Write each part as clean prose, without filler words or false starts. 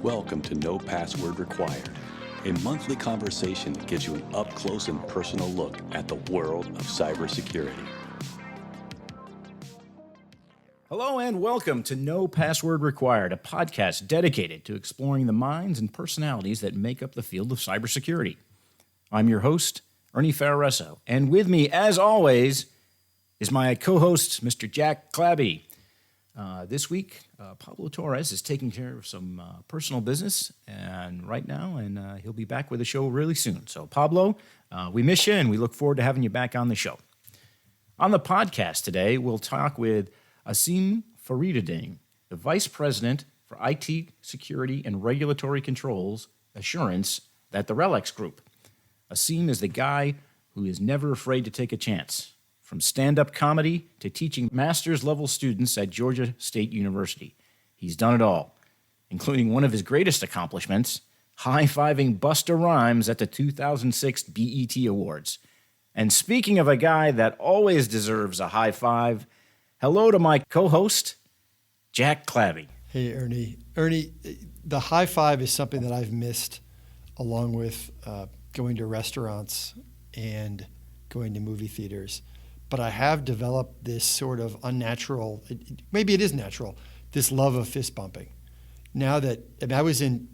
Welcome to No Password Required, a monthly conversation that gives you an up-close and personal look at the world of cybersecurity. Hello and welcome to No Password Required, a podcast dedicated to exploring the minds and personalities that make up the field of cybersecurity. I'm your host, Ernie Fareeduddin, and with me, as always, is my co-host, Mr. Jack Clabby. This week, Pablo Torres is taking care of some personal business right now, and he'll be back with the show really soon. So, Pablo, we miss you, and we look forward to having you back on the show. On the podcast today, we'll talk with Asim Fareeduddin, the Vice President for IT Security and Regulatory Controls Assurance at the RELX Group. Asim is the guy who is never afraid to take a chance. From stand-up comedy to teaching master's-level students at Georgia State University. He's done it all, including one of his greatest accomplishments, high-fiving Busta Rhymes at the 2006 B.E.T. Awards. And speaking of a guy that always deserves a high five, hello to my co-host, Jack Clabby. Hey, Ernie. Ernie, the high five is something that I've missed along with going to restaurants and going to movie theaters. But I have developed this sort of unnatural, maybe it is natural, this love of fist bumping. Now that,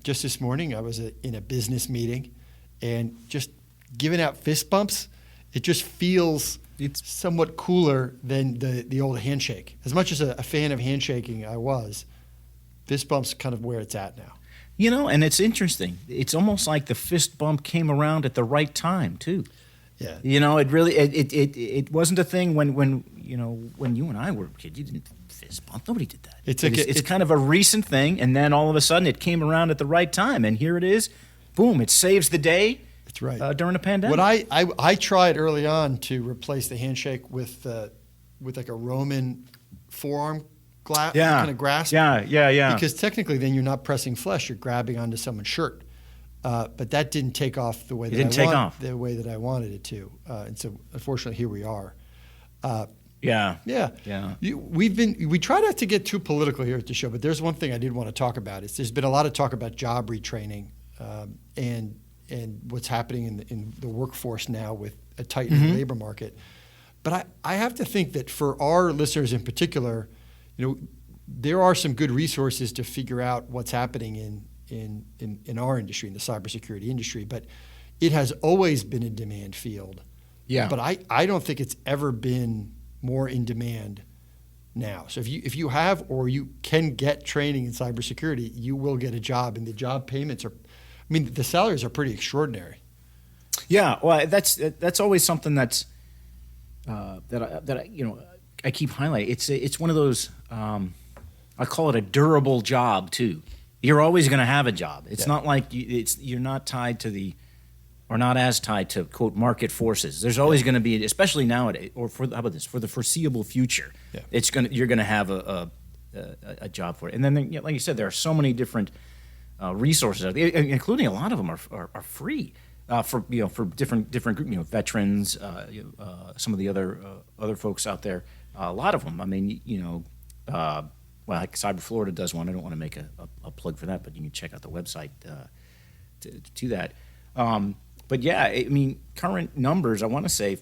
just this morning, I was in a business meeting and just giving out fist bumps, it just feels somewhat cooler than the old handshake. As much as a fan of handshaking I was, fist bump's kind of where it's at now. You know, and it's interesting. It's almost like the fist bump came around at the right time, too. Yeah. You know, it really it wasn't a thing when you and I were kids. You didn't fist bump. Nobody did that. It's kind of a recent thing, and then all of a sudden it came around at the right time, and here it is. Boom! It saves the day. That's right. During a pandemic. What I tried early on to replace the handshake with like a Roman forearm kind of grasp. Yeah. Because technically, then you're not pressing flesh; you're grabbing onto someone's shirt. But that didn't take off the way the way that I wanted it to, and so unfortunately here we are. Yeah. We try not to get too political here at the show, but there's one thing I did want to talk about. There's been a lot of talk about job retraining and what's happening in the workforce now with a tightening labor market. But I have to think that for our listeners in particular, there are some good resources to figure out what's happening in our industry, in the cybersecurity industry, but it has always been a demand field. Yeah. But I don't think it's ever been more in demand now. So if you have or you can get training in cybersecurity, you will get a job, and the job payments the salaries are pretty extraordinary. Yeah. Well, that's always something that's I keep highlighting. It's one of those I call it a durable job too. You're always going to have a job. It's not like you're not tied to or not as tied to quote market forces. There's always going to be, especially nowadays, or for the foreseeable future, you're going to have a job for it. And then, like you said, there are so many different resources out there, including a lot of them are free for different group, veterans, some of the other folks out there. A lot of them. Well, like Cyber Florida does one. I don't want to make a plug for that, but you can check out the website to that. But yeah, current numbers, I want to say,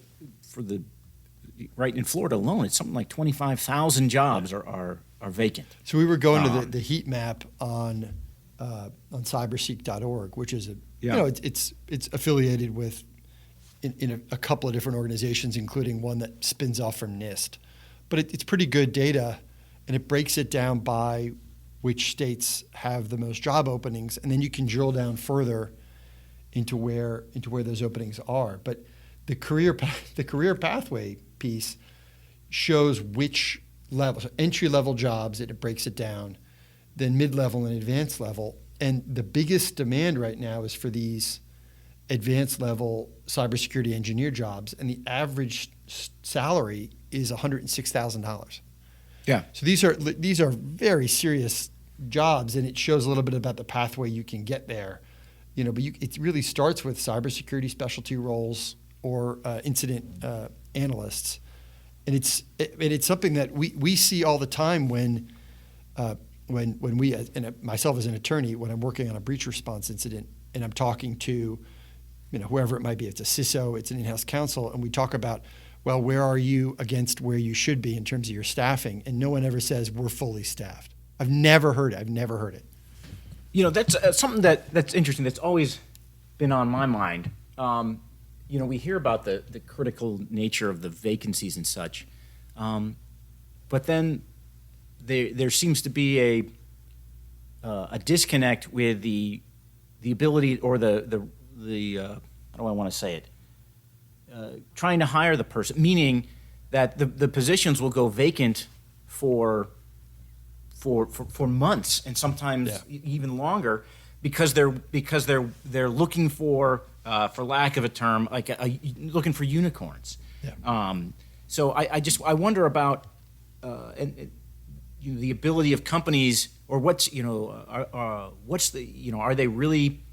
right in Florida alone, it's something like 25,000 jobs are vacant. So we were going to the heat map on cyberseek.org, which is it's affiliated with in a couple of different organizations, including one that spins off from NIST. But it's pretty good data. And it breaks it down by which states have the most job openings, and then you can drill down further into where those openings are. But the career pathway piece shows which level, so entry-level jobs, and it breaks it down, then mid-level and advanced level. And the biggest demand right now is for these advanced-level cybersecurity engineer jobs, and the average salary is $106,000. Yeah. So these are very serious jobs, and it shows a little bit about the pathway you can get there. But it really starts with cybersecurity specialty roles or incident analysts, and it's something that we see all the time when when we, and myself as an attorney, when I'm working on a breach response incident and I'm talking to, whoever it might be, it's a CISO, it's an in-house counsel, and we talk about, well, where are you against where you should be in terms of your staffing? And no one ever says we're fully staffed. I've never heard it. That's something that's interesting. That's always been on my mind. We hear about the critical nature of the vacancies and such, but then there seems to be a disconnect with the ability or the how do I want to say it? Trying to hire the person, meaning that the positions will go vacant for months and sometimes even longer because they're looking for lack of a term, like looking for unicorns. Yeah. So I wonder about the ability of companies, or are they really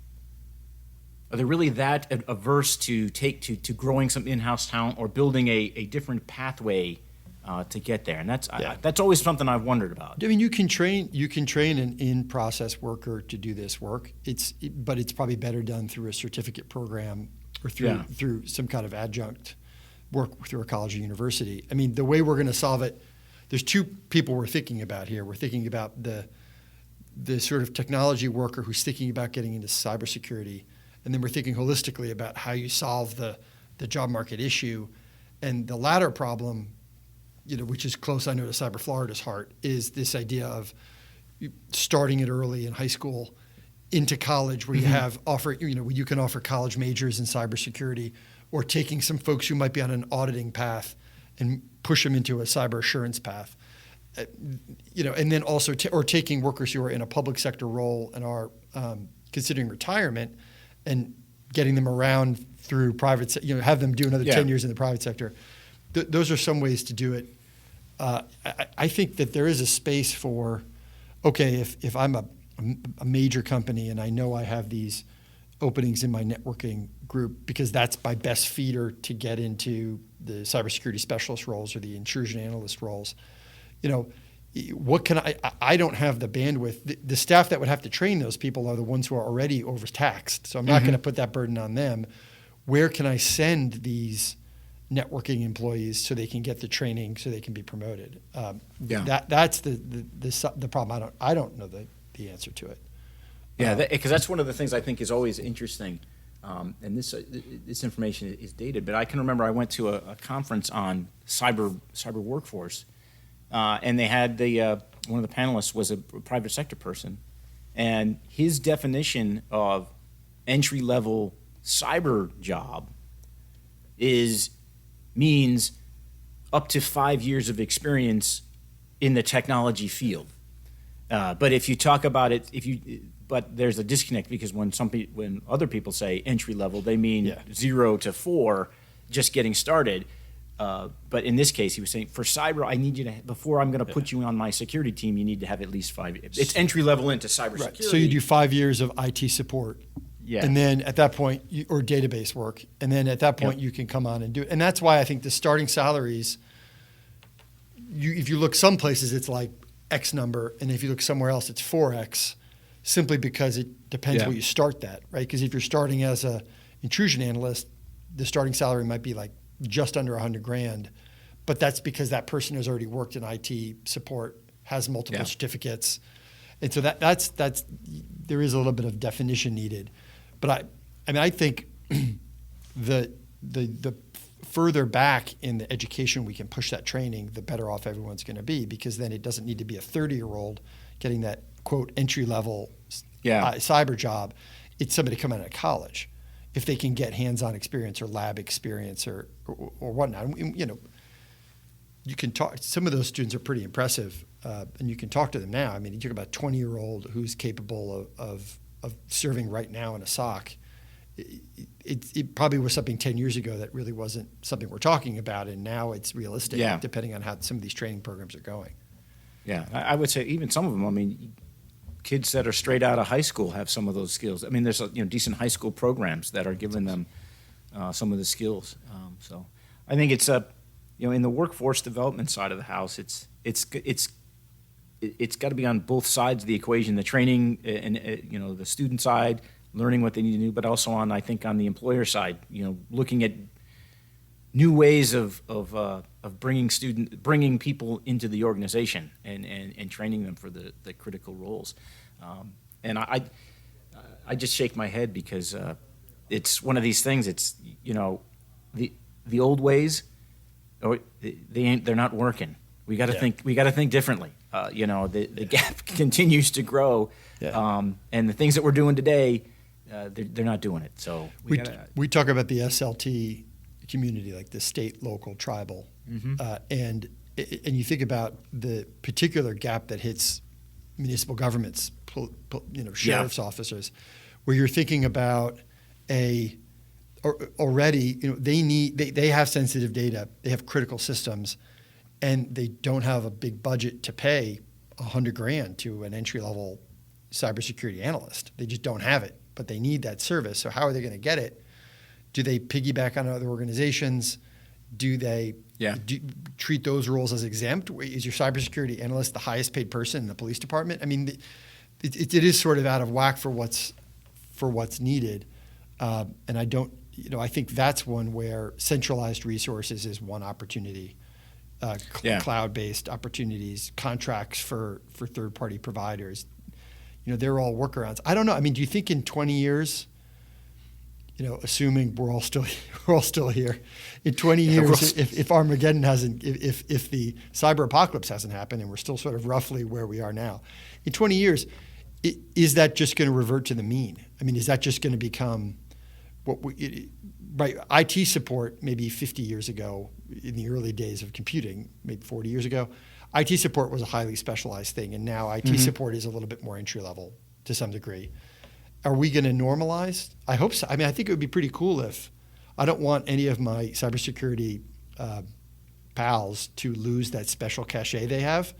that averse to growing some in-house talent or building a different pathway to get there? And that's always something I've wondered about. I mean, you can train an in-process worker to do this work. But it's probably better done through a certificate program or through some kind of adjunct work through a college or university. I mean, the way we're going to solve it, there's two people we're thinking about here. We're thinking about the sort of technology worker who's thinking about getting into cybersecurity, and then we're thinking holistically about how you solve the job market issue. And the latter problem, which is close, I know, to Cyber Florida's heart, is this idea of starting it early in high school into college, where you have where you can offer college majors in cybersecurity, or taking some folks who might be on an auditing path and push them into a cyber assurance path. And then also or taking workers who are in a public sector role and are considering retirement and getting them around through private, have them do another 10 years in the private sector. Those are some ways to do it. I think that there is a space for, okay, if I'm a major company and I know I have these openings in my networking group because that's my best feeder to get into the cybersecurity specialist roles or the intrusion analyst roles, what can I don't have the bandwidth. The staff that would have to train those people are the ones who are already overtaxed. So I'm not going to put that burden on them. Where can I send these networking employees so they can get the training so they can be promoted? That's the problem. I don't know the answer to it. Yeah, because that's one of the things I think is always interesting. And this information is dated, but I can remember I went to a conference on cyber workforce. And they had one of the panelists was a private sector person, and his definition of entry-level cyber job means up to 5 years of experience in the technology field. But if you talk about it, but there's a disconnect because when other people say entry-level, they mean 0 to 4, just getting started. But in this case, he was saying, for cyber, I need you to, before I'm going to put you on my security team, you need to have at least 5 years. It's entry level into cybersecurity. Right. So you do 5 years of IT support. Yeah. And then at that point, or database work. And then at that point, you can come on and do it. And that's why I think the starting salaries, if you look some places, it's like X number. And if you look somewhere else, it's 4X, simply because it depends where you start that, right? Because if you're starting as a intrusion analyst, the starting salary might be like just under $100,000, but that's because that person has already worked in IT support, has multiple certificates, and so that's there is a little bit of definition needed. But I think the further back in the education we can push that training, the better off everyone's going to be, because then it doesn't need to be a 30-year-old getting that quote entry level cyber job. It's somebody coming out of college, if they can get hands-on experience or lab experience or whatnot. You can talk. Some of those students are pretty impressive, and you can talk to them now. I mean, you talk about a 20-year-old who's capable of serving right now in a SOC. It probably was something 10 years ago that really wasn't something we're talking about, and now it's realistic, depending on how some of these training programs are going. Yeah, I would say even some of them. I mean, kids that are straight out of high school have some of those skills. I mean, there's decent high school programs that are giving them some of the skills. So I think it's in the workforce development side of the house, it's it's got to be on both sides of the equation, the training and the student side, learning what they need to do, but also I think on the employer side, looking at new ways of bringing people into the organization and training them for the critical roles. And I just shake my head because it's one of these things. It's the old ways, they're not working. We got to think. We got to think differently. The gap continues to grow, and the things that we're doing today, they're not doing it. So we talk about the SLT community, like the state, local, tribal, and you think about the particular gap that hits municipal governments, sheriff's officers, where you're thinking about already, they have sensitive data, they have critical systems, and they don't have a big budget to pay $100,000 to an entry-level cybersecurity analyst. They just don't have it, but they need that service. So how are they going to get it? Do they piggyback on other organizations? Do they treat those roles as exempt? Is your cybersecurity analyst the highest paid person in the police department? I mean, it is sort of out of whack for what's needed, and I think that's one where centralized resources is one opportunity. Cloud-based opportunities, contracts for third-party providers. They're all workarounds. I don't know. I mean, do you think in 20 years, assuming we're all still here, in 20 years, if Armageddon hasn't, if the cyber apocalypse hasn't happened, and we're still sort of roughly where we are now, in 20 years, is that just going to revert to the mean? I mean, is that just going to become IT support maybe 50 years ago, in the early days of computing, maybe 40 years ago, IT support was a highly specialized thing, and now IT support is a little bit more entry level to some degree. Are we going to normalize? I hope so. I mean, I think it would be pretty cool if I don't want any of my cybersecurity pals to lose that special cachet they have,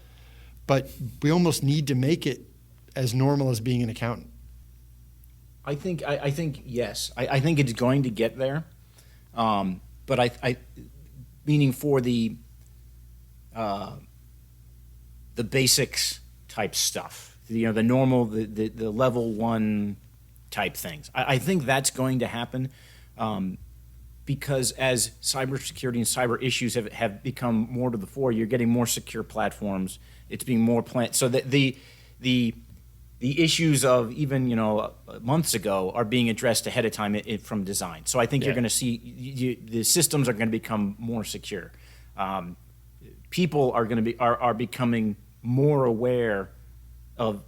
but we almost need to make it as normal as being an accountant. I think yes. I think it's going to get there, but I meaning for the basics type stuff, the normal, the level one type things. I think that's going to happen because as cybersecurity and cyber issues have become more to the fore, you're getting more secure platforms. It's being more planned, so that the issues of even months ago are being addressed ahead of time from design. So I think you're going to see the systems are going to become more secure. People are becoming more aware of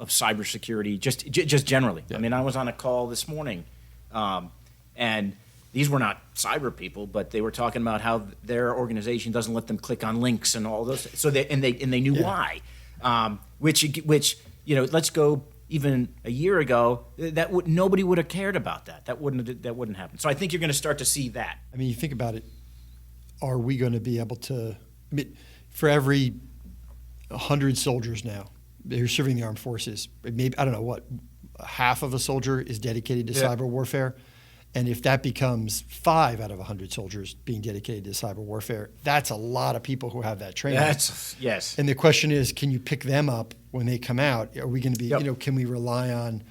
cybersecurity just generally. Yeah. I mean, I was on a call this morning, and these were not cyber people, but they were talking about how their organization doesn't let them click on links and all those. So they knew why. Which let's go even a year ago, nobody would have cared about that. That wouldn't happen. So I think you're going to start to see that. I mean, you think about it. Are we going to be able to? I mean, for every 100 soldiers now, they're serving the armed forces. Maybe, I don't know what, half of a soldier is dedicated to cyber warfare. And if that becomes 5 out of 100 soldiers being dedicated to cyber warfare, that's a lot of people who have that training. Yes. And the question is, can you pick them up when they come out? Are we going to be, can we rely on,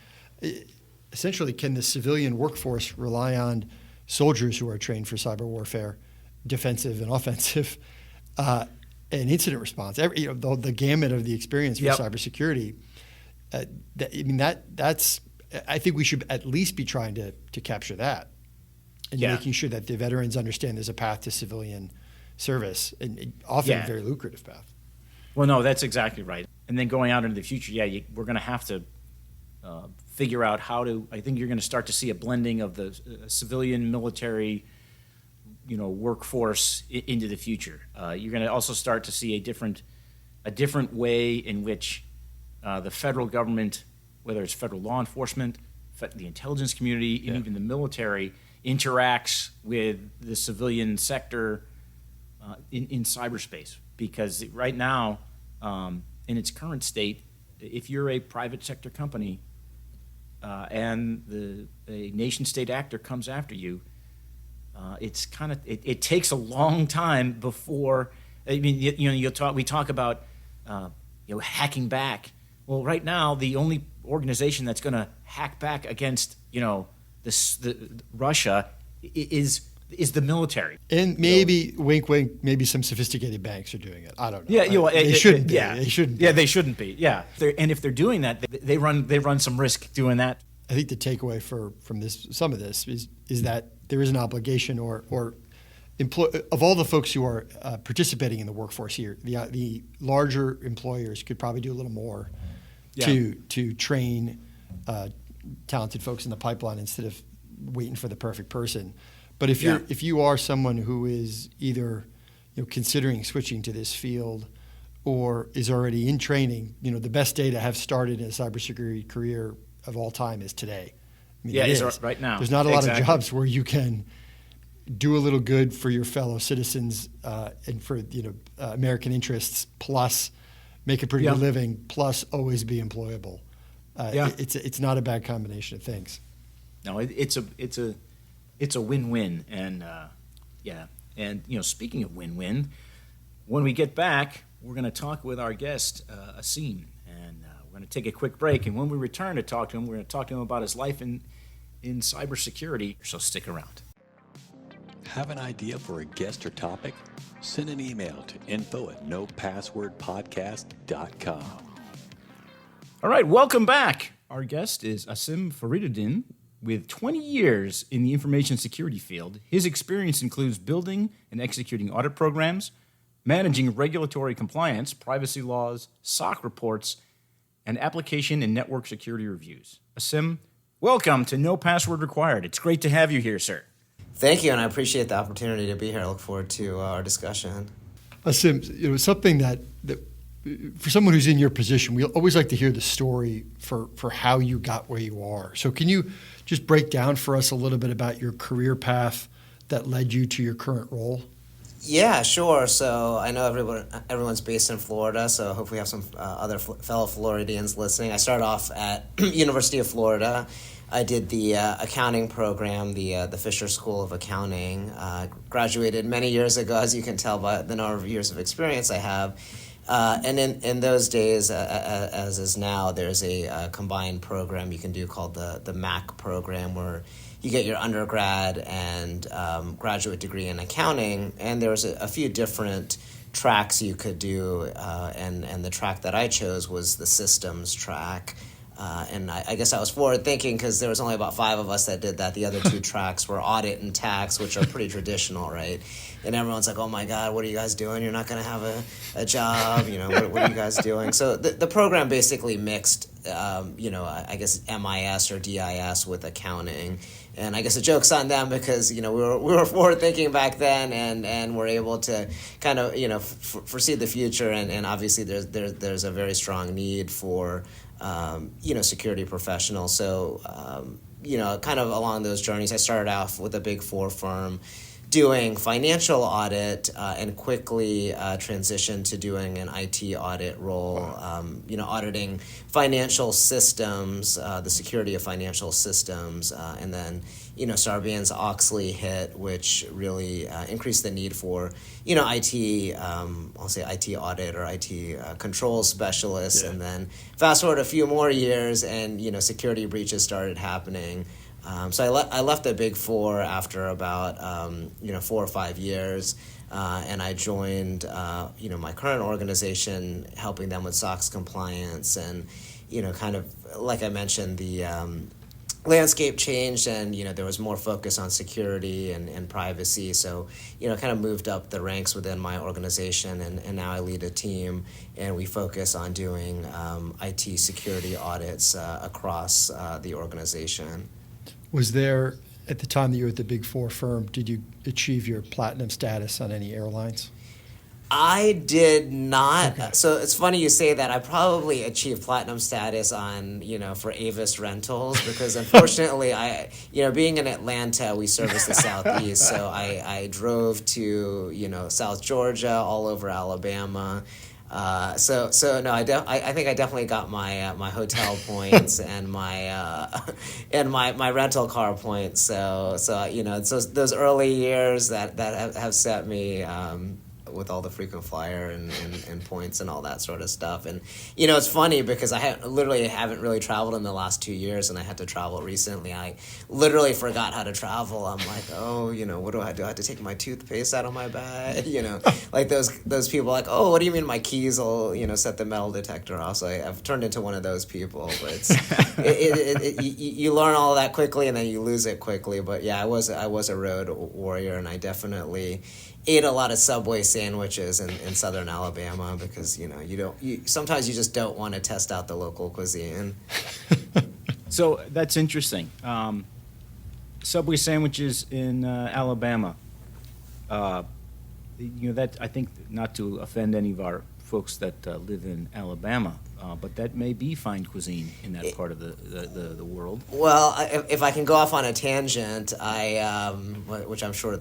essentially, can the civilian workforce rely on soldiers who are trained for cyber warfare, defensive and offensive, and incident response? The gamut of the experience for cybersecurity. That's. I think we should at least be trying to capture that, and making sure that the veterans understand there's a path to civilian service, and often a very lucrative path. Well, no, that's exactly right. And then going out into the future, we're going to have to figure out how to. I think you're going to start to see a blending of the civilian military, workforce into the future. You're going to also start to see a different way in which the federal government, whether it's federal law enforcement, the intelligence community, and even the military, interacts with the civilian sector in cyberspace. Because right now, in its current state, if you're a private sector company and a nation-state actor comes after you, it takes a long time before. I mean, we talk about hacking back. Well, right now, the only organization that's going to hack back against, Russia is the military. And maybe, wink, wink, maybe some sophisticated banks are doing it. I don't know. Yeah, they shouldn't be. Yeah, They shouldn't be. Yeah, they shouldn't be. Yeah, and if they're doing that, they run some risk doing that. I think the takeaway from some of this is that there is an obligation or of all the folks who are participating in the workforce here, the larger employers could probably do a little more to train talented folks in the pipeline instead of waiting for the perfect person. But if you are someone who is either considering switching to this field or is already in training, the best day to have started a cybersecurity career of all time is today. I mean, it's right now. There's not a lot of jobs where you can do a little good for your fellow citizens and for American interests, plus make a pretty good living, plus always be employable. It's not a bad combination of things. No, it's a win-win, and speaking of win-win, when we get back, we're going to talk with our guest Asim, and we're going to take a quick break. And when we return to talk to him, we're going to talk to him about his life in cybersecurity. So stick around. Have an idea for a guest or topic? Send an email to info@nopasswordpodcast.com. All right, welcome back. Our guest is Asim Fareeduddin. With 20 years in the information security field, his experience includes building and executing audit programs, managing regulatory compliance, privacy laws, SOC reports, and application and network security reviews. Asim, welcome to No Password Required. It's great to have you here, sir. Thank you, and I appreciate the opportunity to be here. I look forward to our discussion. Asim, something that for someone who's in your position, we always like to hear the story for how you got where you are. So can you just break down for us a little bit about your career path that led you to your current role? Yeah, sure. So I know everyone's based in Florida, so hopefully we have some other fellow Floridians listening. I started off at University of Florida. I did the accounting program, the Fisher School of Accounting. Graduated many years ago, as you can tell by the number of years of experience I have. And in those days, as is now, there's a combined program you can do called the MAC program, where you get your undergrad and graduate degree in accounting. And there was a few different tracks you could do, and the track that I chose was the systems track. And I guess I was forward thinking because there was only about 5 of us that did that. The other 2 tracks were audit and tax, which are pretty traditional, right? And everyone's like, "Oh my God, what are you guys doing? You're not going to have a job. What are you guys doing?" So the program basically mixed, I guess MIS or DIS with accounting. And I guess the joke's on them because we were forward thinking back then, and were able to kind of foresee the future. And obviously there's a very strong need for security professionals. So kind of along those journeys, I started off with a Big 4 firm doing financial audit and quickly transitioned to doing an IT audit role, auditing financial systems, the security of financial systems, and then, Sarbanes-Oxley hit, which really increased the need for, IT, I'll say IT audit or IT controls specialists. Yeah. And then fast forward a few more years and, security breaches started happening. So I left the Big 4 after about 4 or 5 years, and I joined my current organization, helping them with SOX compliance, and kind of like I mentioned, the landscape changed, and there was more focus on security and privacy. So kind of moved up the ranks within my organization, and now I lead a team, and we focus on doing IT security audits across the organization. Was there, at the time that you were at the Big 4 firm, did you achieve your platinum status on any airlines? I did not. Okay. So it's funny you say that. I probably achieved platinum status on, for Avis Rentals, because unfortunately, being in Atlanta, we service the Southeast. So I drove to, South Georgia, all over Alabama. So no, I think I definitely got my my hotel points and my rental car points. So those early years that have set me with all the frequent flyer and points and all that sort of stuff. And it's funny because I haven't really traveled in the last 2 years, and I had to travel recently. I literally forgot how to travel. I'm like, oh, what do I do? I have to take my toothpaste out of my bag. Like those people like, oh, what do you mean my keys will set the metal detector off? So I've turned into one of those people. But you learn all that quickly and then you lose it quickly. But yeah, I was a road warrior, and I definitely ate a lot of Subway sandwiches in southern Alabama because sometimes you just don't want to test out the local cuisine. So that's interesting. Subway sandwiches in Alabama. That, I think, not to offend any of our folks that live in Alabama, but that may be fine cuisine in that part of the world. Well, if I can go off on a tangent, which I'm sure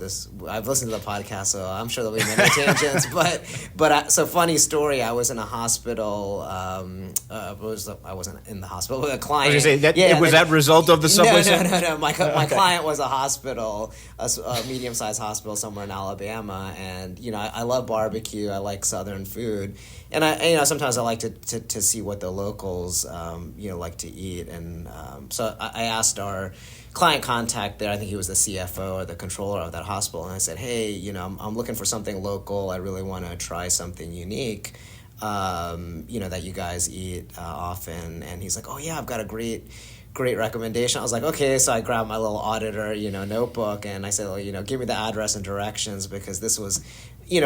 I've listened to the podcast, so I'm sure there'll be many tangents. So funny story. I was in a hospital. I wasn't in the hospital with a client. I was going to say, was that result of the Subway? No. My client was a hospital, a medium-sized hospital somewhere in Alabama, and I love barbecue. I like Southern food, and I sometimes I like to see what the locals like to eat, and so I asked our client contact there, I think he was the CFO or the controller of that hospital, and I said, hey, I'm looking for something local. I really want to try something unique, that you guys eat often. And he's like, oh yeah, I've got a great recommendation. I was like, okay. So I grabbed my little auditor, notebook, and I said, well, give me the address and directions, because this was,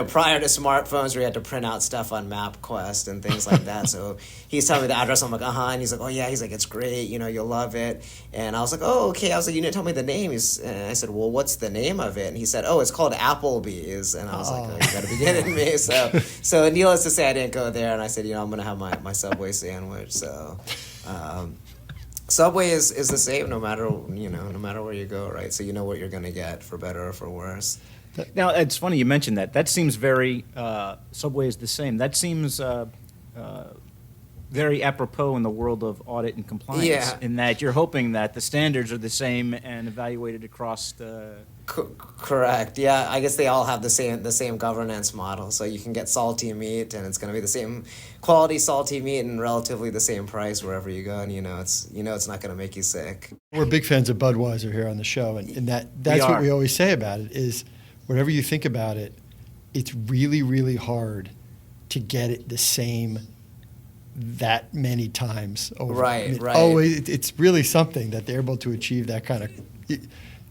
prior to smartphones where you had to print out stuff on MapQuest and things like that. So he's telling me the address. I'm like, and he's like, oh yeah. He's like, it's great. You'll love it. And I was like, oh, okay. I was like, you didn't tell me the name. And I said, well, what's the name of it? And he said, oh, it's called Applebee's. And I was like, oh, you gotta be kidding me. So needless to say, I didn't go there. And I said, I'm gonna have my Subway sandwich. So, Subway is the same no matter where you go, right? So you know what you're gonna get, for better or for worse. Now, it's funny you mentioned that. That seems very, Subway is the same. That seems very apropos in the world of audit and compliance, in that you're hoping that the standards are the same and evaluated across the... Correct. Yeah, I guess they all have the same governance model. So you can get salty meat, and it's going to be the same quality salty meat and relatively the same price wherever you go, and it's not going to make you sick. We're big fans of Budweiser here on the show, and that's what we always say about it is, whatever you think about it, it's really, really hard to get it the same that many times over. Right. Always, it's really something that they're able to achieve that kind of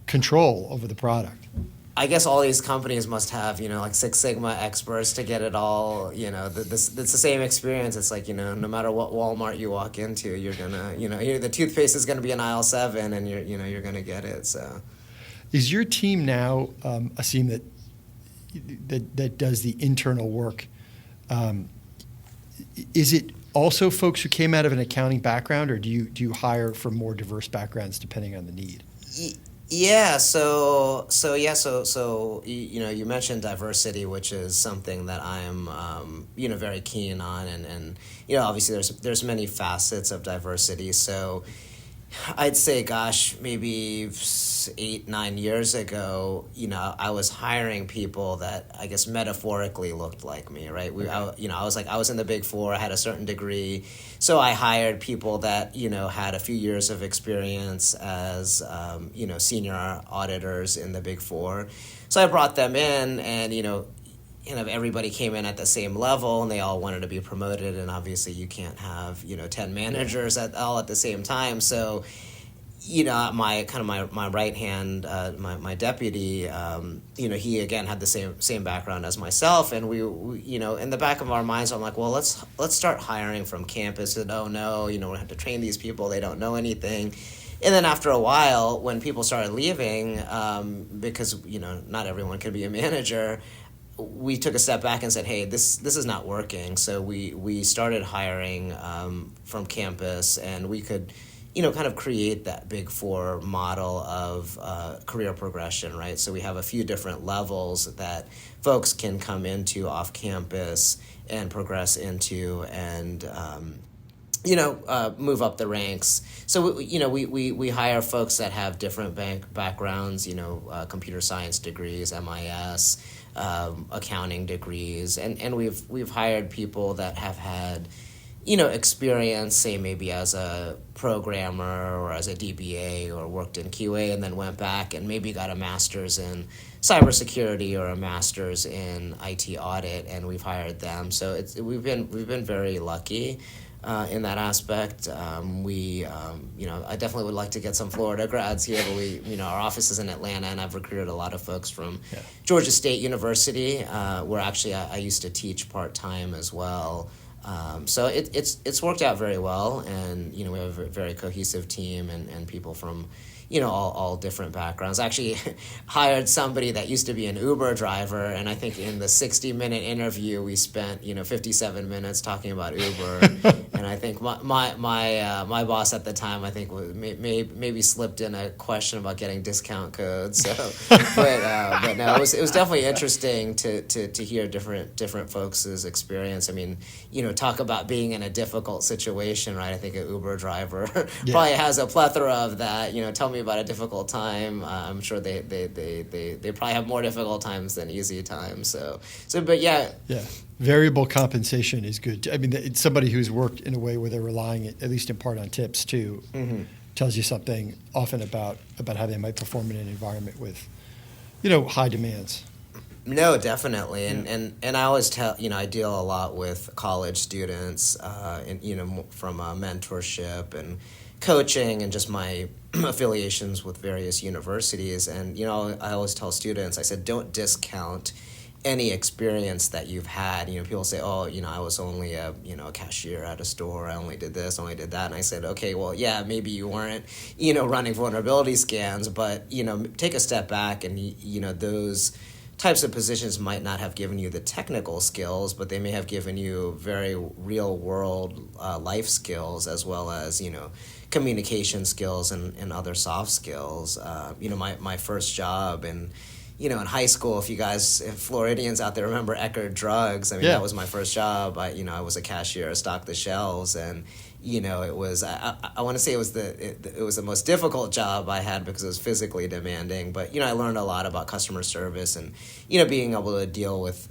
control over the product. I guess all these companies must have, like Six Sigma experts to get it all, it's the same experience. It's like, no matter what Walmart you walk into, you're gonna, the toothpaste is gonna be in aisle 7, and you're gonna get it, so. Is your team now, Asim, that does the internal work, is it also folks who came out of an accounting background, or do you hire from more diverse backgrounds depending on the need? Yeah, so you mentioned diversity, which is something that I'm very keen on, and obviously there's many facets of diversity. So I'd say, maybe 8-9 years ago, I was hiring people that I guess metaphorically looked like me, right? I was in the Big Four. I had a certain degree, so I hired people that had a few years of experience as senior auditors in the Big Four. So I brought them in, and everybody came in at the same level, and they all wanted to be promoted, and obviously you can't have 10 managers all at the same time. So my right hand, my deputy, he again had the same background as myself, and we in the back of our minds, I'm like, well, let's start hiring from campus. And oh no, we have to train these people, they don't know anything. And then after a while, when people started leaving, because not everyone could be a manager, we took a step back and said, hey, this is not working. So we started hiring from campus, and we could kind of create that Big Four model of career progression, right? So we have a few different levels that folks can come into off campus and progress into, and move up the ranks. So we hire folks that have different backgrounds, computer science degrees, MIS, accounting degrees, and we've hired people that have had experience, say maybe as a programmer or as a DBA or worked in QA and then went back and maybe got a master's in cybersecurity or a master's in IT audit, and we've hired them. So we've been very lucky in that aspect. I definitely would like to get some Florida grads here, but our office is in Atlanta, and I've recruited a lot of folks from Georgia State University, where actually I used to teach part-time as well. So it's worked out very well, and we have a very cohesive team and people from all different backgrounds. I actually hired somebody that used to be an Uber driver, and I think in the 60-minute interview we spent 57 minutes talking about Uber. And I think my boss at the time, I think maybe slipped in a question about getting discount codes. So, but no, it was definitely interesting to hear different folks' experience. I mean, talk about being in a difficult situation, right? I think an Uber driver probably has a plethora of that. Tell me about a difficult time. I'm sure they probably have more difficult times than easy times. But yeah. Variable compensation is good. I mean, it's somebody who's worked in a way where they're relying, at least in part, on tips too. Mm-hmm. Tells you something often about how they might perform in an environment with, high demands. No, definitely, and I always tell I deal a lot with college students, and from mentorship and coaching and just my affiliations with various universities, and I always tell students, I said, don't discount any experience that you've had. People say, oh, I was only a cashier at a store, I only did this, only did that, and I said, okay, well, yeah, maybe you weren't running vulnerability scans, but take a step back, and those types of positions might not have given you the technical skills, but they may have given you very real world life skills, as well as communication skills and other soft skills. My first job in high school, if Floridians out there remember Eckerd Drugs, I mean, that was my first job. I was a cashier, stocked the shelves, and it was, I want to say it was the most difficult job I had because it was physically demanding, but I learned a lot about customer service and being able to deal with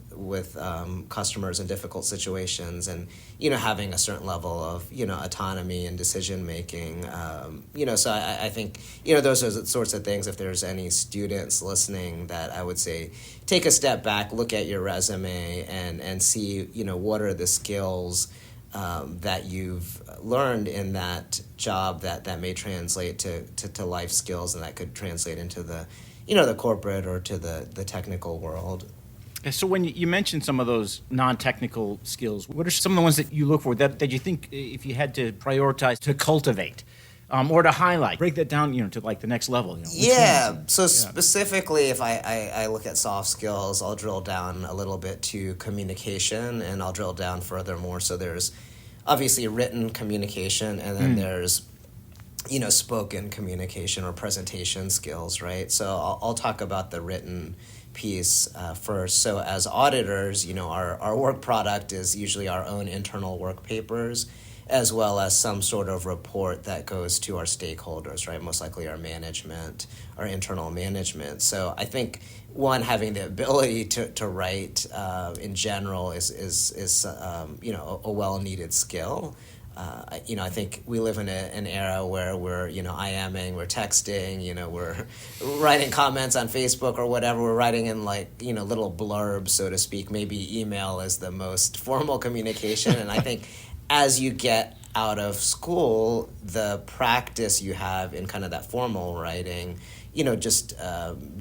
customers in difficult situations, and having a certain level of autonomy and decision making. So I think those are the sorts of things. If there's any students listening, that I would say take a step back, look at your resume, and see what are the skills that you've learned in that job that may translate to life skills, and that could translate into the the corporate or to the technical world. So when you mentioned some of those non-technical skills, what are some of the ones that you look for that you think, if you had to prioritize, to cultivate or to highlight, break that down, to like the next level? Specifically, if I look at soft skills, I'll drill down a little bit to communication, and I'll drill down furthermore. So there's obviously written communication, and then there's spoken communication or presentation skills, right? So I'll talk about the written piece first. So as auditors, our work product is usually our own internal work papers, as well as some sort of report that goes to our stakeholders, right? Most likely our management, our internal management. So I think having the ability to write in general is a well-needed skill. I think we live in an era where we're, IMing, we're texting, we're writing comments on Facebook or whatever. We're writing in little blurbs, so to speak. Maybe email is the most formal communication. And I think as you get out of school, the practice you have in kind of that formal writing, just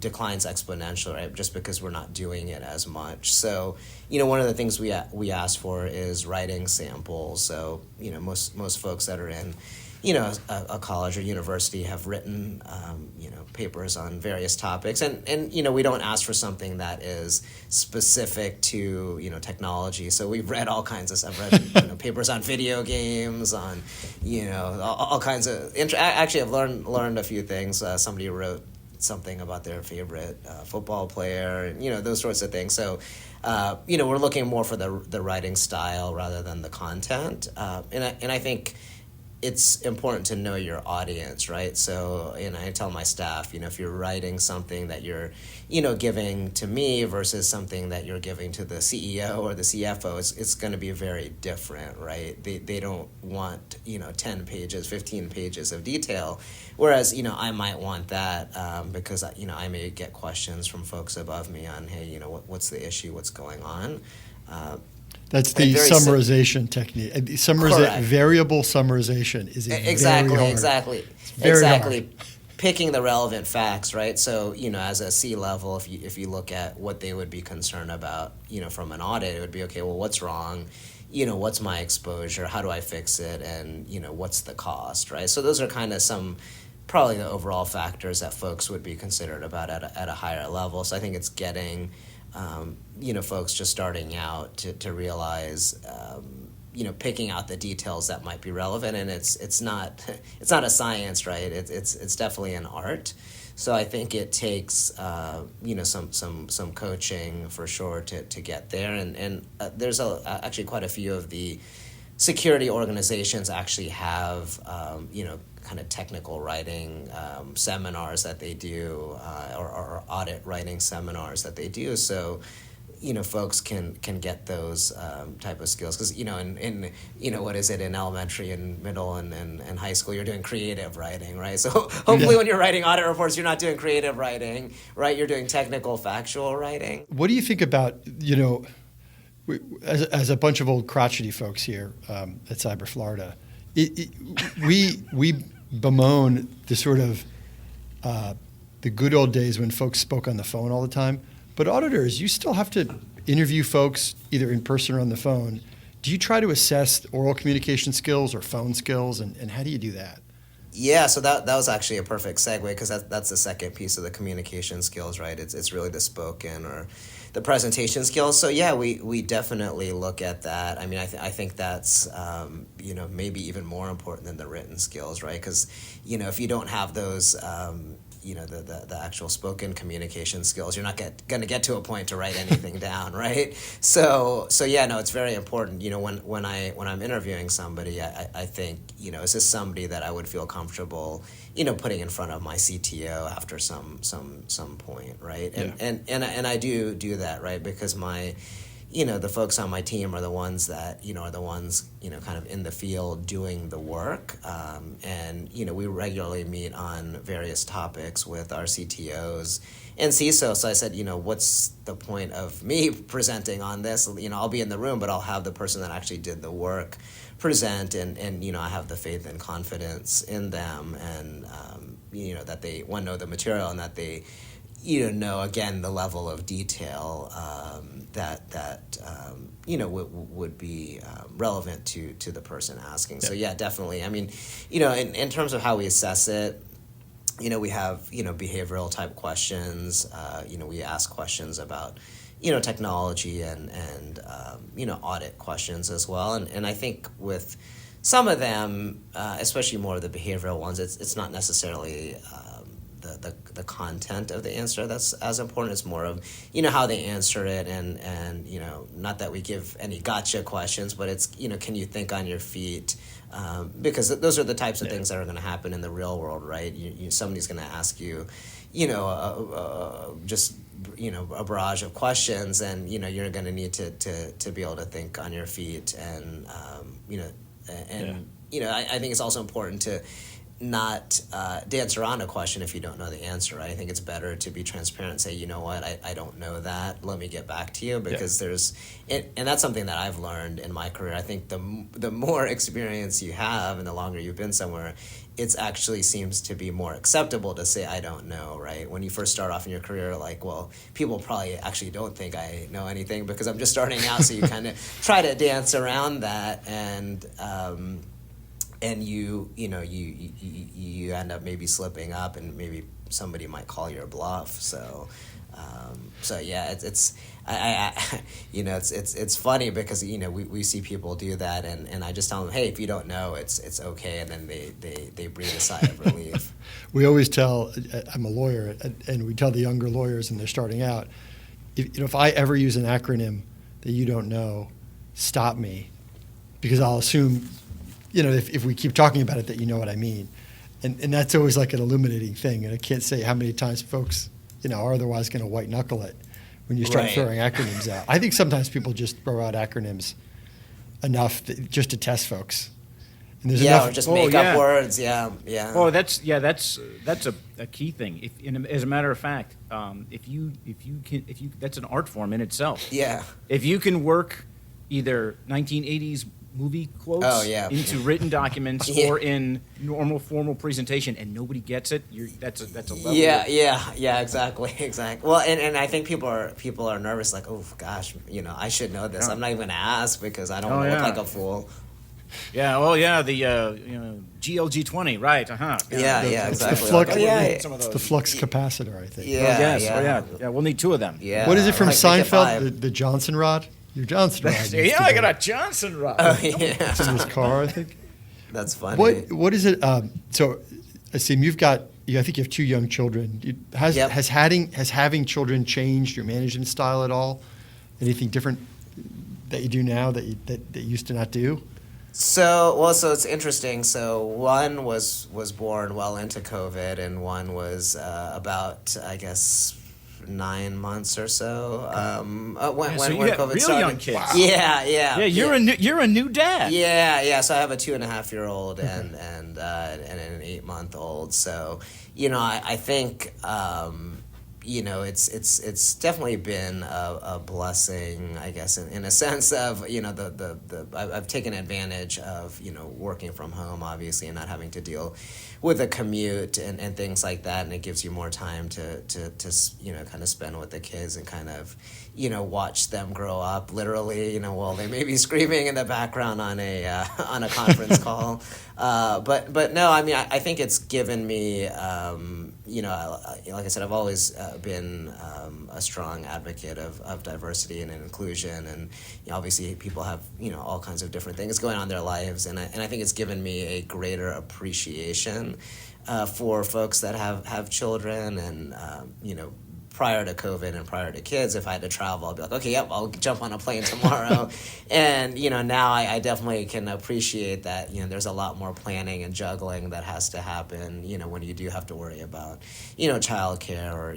declines exponentially, right? Just because we're not doing it as much. So, one of the things we ask for is writing samples. So, most folks that are in, a college or university have written, papers on various topics. And we don't ask for something that is specific to, technology. So we've read all kinds of stuff. I've read, papers on video games, on, all kinds of, actually I've learned a few things. Somebody wrote something about their favorite football player, and, those sorts of things. So, we're looking more for the writing style rather than the content. And I think it's important to know your audience, right? So, I tell my staff, if you're writing something that you're, giving to me versus something that you're giving to the CEO or the CFO, it's going to be very different, right? They don't want, 10 pages, 15 pages of detail, whereas, I might want that because, I may get questions from folks above me on, hey, what's the issue, what's going on? That's the summarization technique. Variable summarization is exactly very hard. Picking the relevant facts, right? So as a C level, if you look at what they would be concerned about, from an audit, it would be okay. Well, what's wrong? What's my exposure? How do I fix it? And what's the cost, right? So those are kind of probably the overall factors that folks would be considered about at a higher level. So I think it's getting folks just starting out to realize, picking out the details that might be relevant, and it's not a science, right? It's definitely an art. So I think it takes some coaching for sure to get there, and there's actually quite a few of the security organizations actually have kind of technical writing seminars that they do, or audit writing seminars that they do. So, folks can get those type of skills because in what is it, in elementary and middle and high school, you're doing creative writing, right? So hopefully when you're writing audit reports, you're not doing creative writing, right? You're doing technical, factual writing. What do you think about as a bunch of old crotchety folks here at Cyber Florida, we bemoan the sort of the good old days when folks spoke on the phone all the time. But auditors, you still have to interview folks either in person or on the phone. Do you try to assess oral communication skills or phone skills, and how do you do that? Yeah, so that was actually a perfect segue because that's the second piece of the communication skills, right? It's really the spoken or the presentation skills. So yeah, we definitely look at that. I mean, I think that's maybe even more important than the written skills, right? Because if you don't have those the actual spoken communication skills, you're not going to get to a point to write anything down, right? So yeah, no, it's very important. When I'm interviewing somebody, I think is this somebody that I would feel comfortable putting in front of my CTO after some point, right? And I do that, right? Because my the folks on my team are the ones that kind of in the field doing the work, and we regularly meet on various topics with our CTOs and CISO. So I said, what's the point of me presenting on this? I'll be in the room, but I'll have the person that actually did the work present, and I have the faith and confidence in them, and that they know the material, and that they know again the level of detail that would be relevant to the person asking. So yeah, definitely. I mean, in terms of how we assess it, we have behavioral type questions. We ask questions about technology and audit questions as well. And I think with some of them, especially more of the behavioral ones, it's not necessarily the content of the answer that's as important. It's more of how they answer it, and not that we give any gotcha questions, but it's can you think on your feet, because those are the types of things that are going to happen in the real world, right? Somebody's going to ask you just a barrage of questions, and you're going to need to be able to think on your feet, and I think it's also important to not dance around a question if you don't know the answer, right? I think it's better to be transparent and say, I don't know that. Let me get back to you, because and that's something that I've learned in my career. I think the more experience you have and the longer you've been somewhere, it actually seems to be more acceptable to say, I don't know, right? When you first start off in your career, people probably actually don't think I know anything because I'm just starting out. So you kind of try to dance around that, and you end up maybe slipping up, and maybe somebody might call your bluff. So yeah, it's funny because we see people do that, and I just tell them, hey, if you don't know, it's okay, and then they breathe a sigh of relief. We always tell, I'm a lawyer, and we tell the younger lawyers, and they're starting out, if I ever use an acronym that you don't know, stop me, because I'll assume if we keep talking about it, that you know what I mean. And that's always like an illuminating thing. And I can't say how many times folks, are otherwise going to white knuckle it when you start throwing acronyms out. I think sometimes people just throw out acronyms enough just to test folks. And there's enough, or just make up words. Yeah. Oh, that's a key thing. As a matter of fact, if you that's an art form in itself. Yeah. If you can work either 1980s movie quotes into written documents or in normal formal presentation, and nobody gets it, that's a level. Yeah, exactly. Well, and I think people are nervous, like, oh gosh, I should know this. I'm not even gonna ask because I don't want to look like a fool. Yeah. Oh, yeah. The GLG20, right? Yeah, exactly. It's the flux capacitor, I think. Yeah. We'll need 2 of them. Yeah. What is it from Seinfeld? The Johnson rod. Your Johnson rod. Yeah, I got a Johnson rod. Oh, yeah. It's in his car, I think. That's funny. What is it? So, Asim, I think you have 2 young children. Has having children changed your management style at all? Anything different that you do now that you used to not do? So it's interesting. So one was born well into COVID, and one was about, I guess, 9 months or so. When COVID started. Young kids. Wow. Yeah. Yeah, you're a new dad. Yeah. So I have a 2.5-year-old and an 8-month-old. So I think. It's definitely been a blessing, I guess, in a sense of, I've taken advantage of, working from home, obviously, and not having to deal with a commute and things like that. And it gives you more time to kind of spend with the kids and kind of, watch them grow up literally, while they may be screaming in the background on a conference call. But no, I mean, I think it's given me, like I said, I've always been a strong advocate of diversity and inclusion, and obviously people have all kinds of different things going on in their lives, and I think it's given me a greater appreciation for folks that have children, and prior to COVID and prior to kids, if I had to travel, I'd be like, okay, yep, I'll jump on a plane tomorrow. And, now I definitely can appreciate that, there's a lot more planning and juggling that has to happen, when you do have to worry about, childcare or,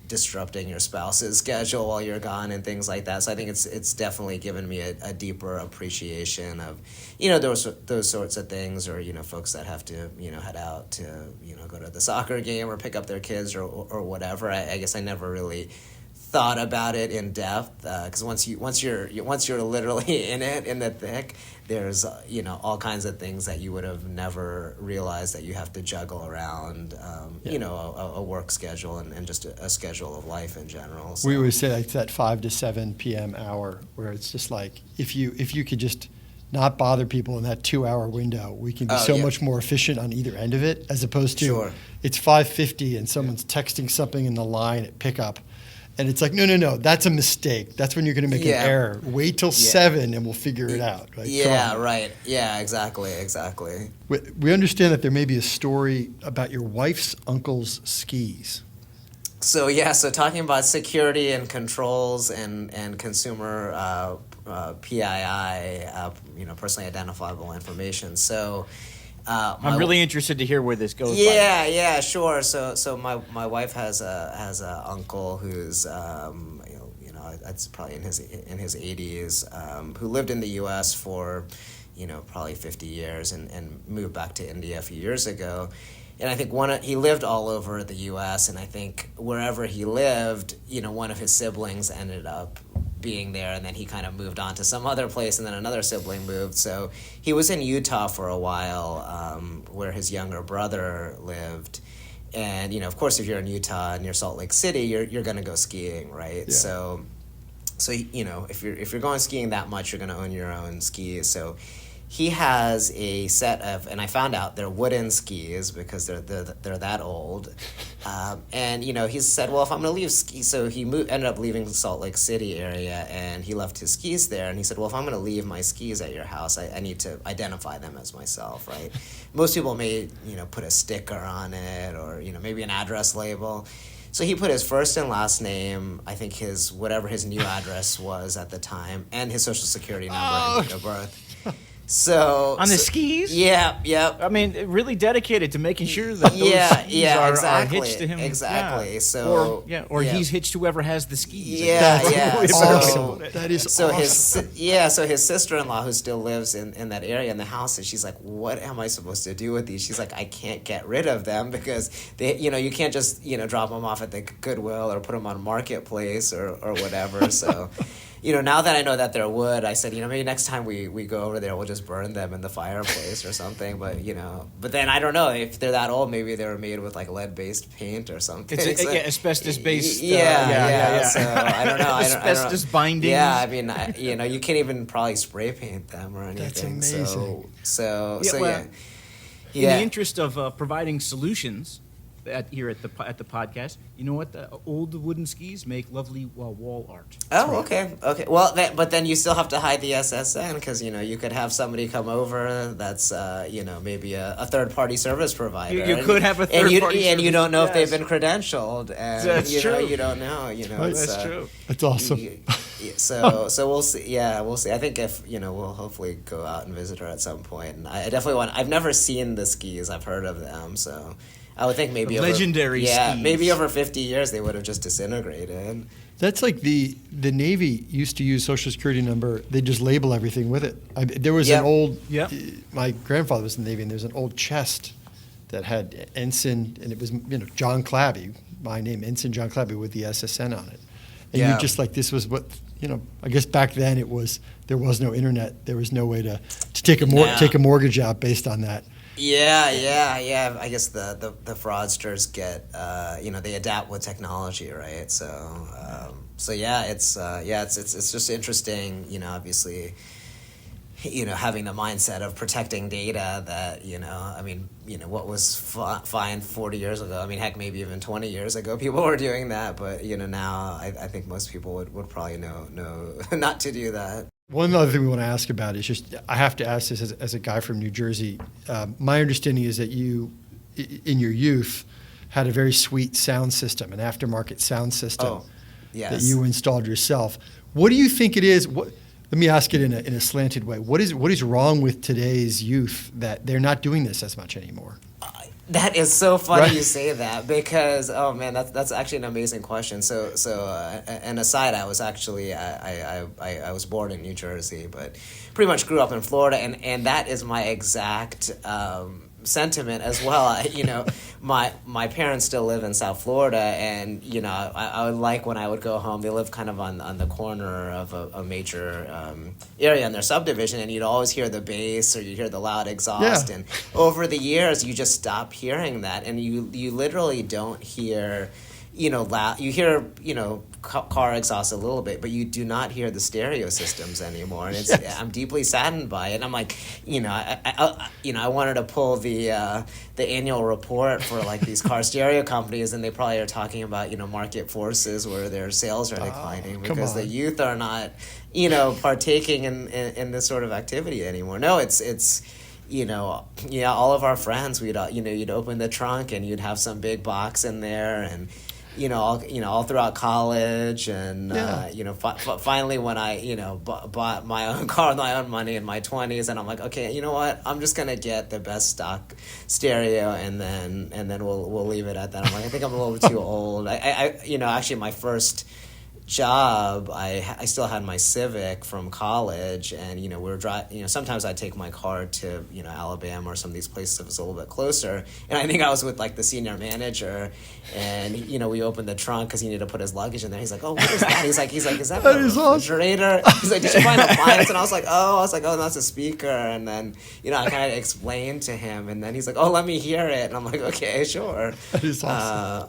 disrupting your spouse's schedule while you're gone and things like that. So I think it's definitely given me a deeper appreciation of, those sorts of things, or, folks that have to, head out to, go to the soccer game or pick up their kids or whatever. I guess I never really thought about it in depth, because once you're literally in it, in the thick, there's all kinds of things that you would have never realized that you have to juggle around, a work schedule and just a schedule of life in general. So. We always say like that 5 to 7 p.m. hour, where it's just like if you could just not bother people in that 2-hour window, we can be much more efficient on either end of it, as opposed to it's 5:50 and someone's texting something in the line at pickup. And it's like, no, that's a mistake. That's when you're going to make an error. Wait till 7 and we'll figure it out. Right? Yeah, right. Yeah, exactly. We understand that there may be a story about your wife's uncle's skis. So talking about security and controls and consumer PII, personally identifiable information. So. I'm really interested to hear where this goes. Yeah, sure. So my wife has a uncle who's that's probably in his 80s, who lived in the U.S. for probably 50 years and moved back to India a few years ago. And I think he lived all over the U.S. and I think wherever he lived, one of his siblings ended up being there, and then he kind of moved on to some other place, and then another sibling moved. So he was in Utah for a while, where his younger brother lived. And of course, if you're in Utah and you're Salt Lake City, you're going to go skiing, right? Yeah. So if you're going skiing that much, you're going to own your own skis. So he has a set of, and I found out they're wooden skis because they're that old. And he said, well, if I'm going to leave skis, so he ended up leaving the Salt Lake City area, and he left his skis there. And he said, well, if I'm going to leave my skis at your house, I need to identify them as myself, right? Most people may put a sticker on it, or maybe an address label. So he put his first and last name, I think whatever his new address was at the time, and his social security number and date of birth. So On the skis? Yeah, yeah. I mean, really dedicated to making sure that those skis are hitched to him. Exactly. Yeah. So or he's hitched whoever has the skis. Yeah, That's So, awesome. That is so awesome. so his sister-in-law who still lives in that area in the house, and she's like, what am I supposed to do with these? She's like, I can't get rid of them because they, you can't just, drop them off at the Goodwill or put them on Marketplace or whatever. So, now that I know that they're wood, I said, maybe next time we go over there, we'll just burn them in the fireplace or something. But, but then I don't know if they're that old, maybe they were made with like lead-based paint or something. It's asbestos-based. Yeah. So I don't know. Asbestos binding. Yeah, I mean, you can't even probably spray paint them or anything. That's amazing. In the interest of providing solutions here at the podcast, you know what? The old wooden skis make lovely wall art. Oh, okay. Well, but then you still have to hide the SSN because you could have somebody come over that's maybe a third party service provider. You could have a third party, and you don't know if they've been credentialed, and that's true. You don't know. That's true. That's awesome. So we'll see. Yeah, we'll see. I think if we'll hopefully go out and visit her at some point. And I definitely want. I've never seen the skis. I've heard of them. So I would think maybe legendary skis. Maybe over 50 years they would have just disintegrated. That's like the Navy used to use Social Security number. They just label everything with it. There was an old. My grandfather was in the Navy, and there's an old chest that had ensign, and it was John Clabby, my name, Ensign John Clabby, with the SSN on it. And you just like, this was what I guess back then there was no internet. There was no way to take a mortgage out based on that. Yeah. I guess the fraudsters get they adapt with technology, right? So it's just interesting, obviously, having the mindset of protecting data that what was fine 40 years ago. I mean, heck, maybe even 20 years ago, people were doing that, but now I think most people would probably know not to do that. One other thing we want to ask about is just, I have to ask this as a guy from New Jersey. My understanding is that you, in your youth, had a very sweet sound system, an aftermarket sound system. Oh, yes. That you installed yourself. What do you think it is? Let me ask it in a slanted way. What is wrong with today's youth that they're not doing this as much anymore? That is so funny Right. you say that because that's actually an amazing question. So an aside, I was actually I was born in New Jersey, but pretty much grew up in Florida, and that is my exact sentiment as well. My parents still live in South Florida, and I would like when I would go home. They live kind of on the corner of a major area in their subdivision, and you'd always hear the bass or you'd hear the loud exhaust. Yeah. And over the years, you just stop hearing that, and you literally don't hear. Loud. You hear, car exhaust a little bit, but you do not hear the stereo systems anymore. And I'm deeply saddened by it. And I'm like, I wanted to pull the annual report for like these car stereo companies, and they probably are talking about market forces where their sales are declining because the youth are not, partaking in this sort of activity anymore. No, it's. All of our friends, you'd open the trunk and you'd have some big box in there, and all throughout college, and finally when I bought my own car with my own money in my 20s, and I'm like, okay, you know what, I'm just gonna get the best stock stereo, and then we'll leave it at that. I'm like, I think I'm a little too old. I actually my first job, I still had my Civic from college, and we were driving. Sometimes I'd take my car to Alabama or some of these places if it's a little bit closer. And I think I was with like the senior manager, and we opened the trunk because he needed to put his luggage in there. He's like, "Oh, what is that?" He's like, "Is that a refrigerator?" He's like, "Did you find an appliance?" And I was like, "Oh, that's a speaker." And then I kind of explained to him, and then he's like, "Oh, let me hear it." And I'm like, "Okay, sure." That is awesome.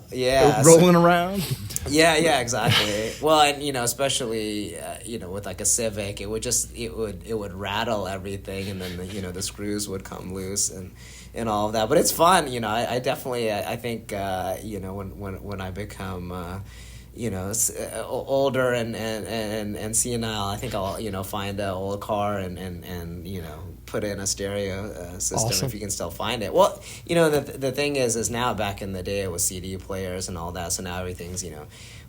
Rolling around. Yeah, exactly. Well, and especially with like a Civic, it would rattle everything, and then the screws would come loose and all of that. But it's fun, I definitely I think when I become older and senile, I think I'll find an old car and put in a stereo system Awesome. if you can still find it. Well, the thing is now back in the day it was CD players and all that, so now everything's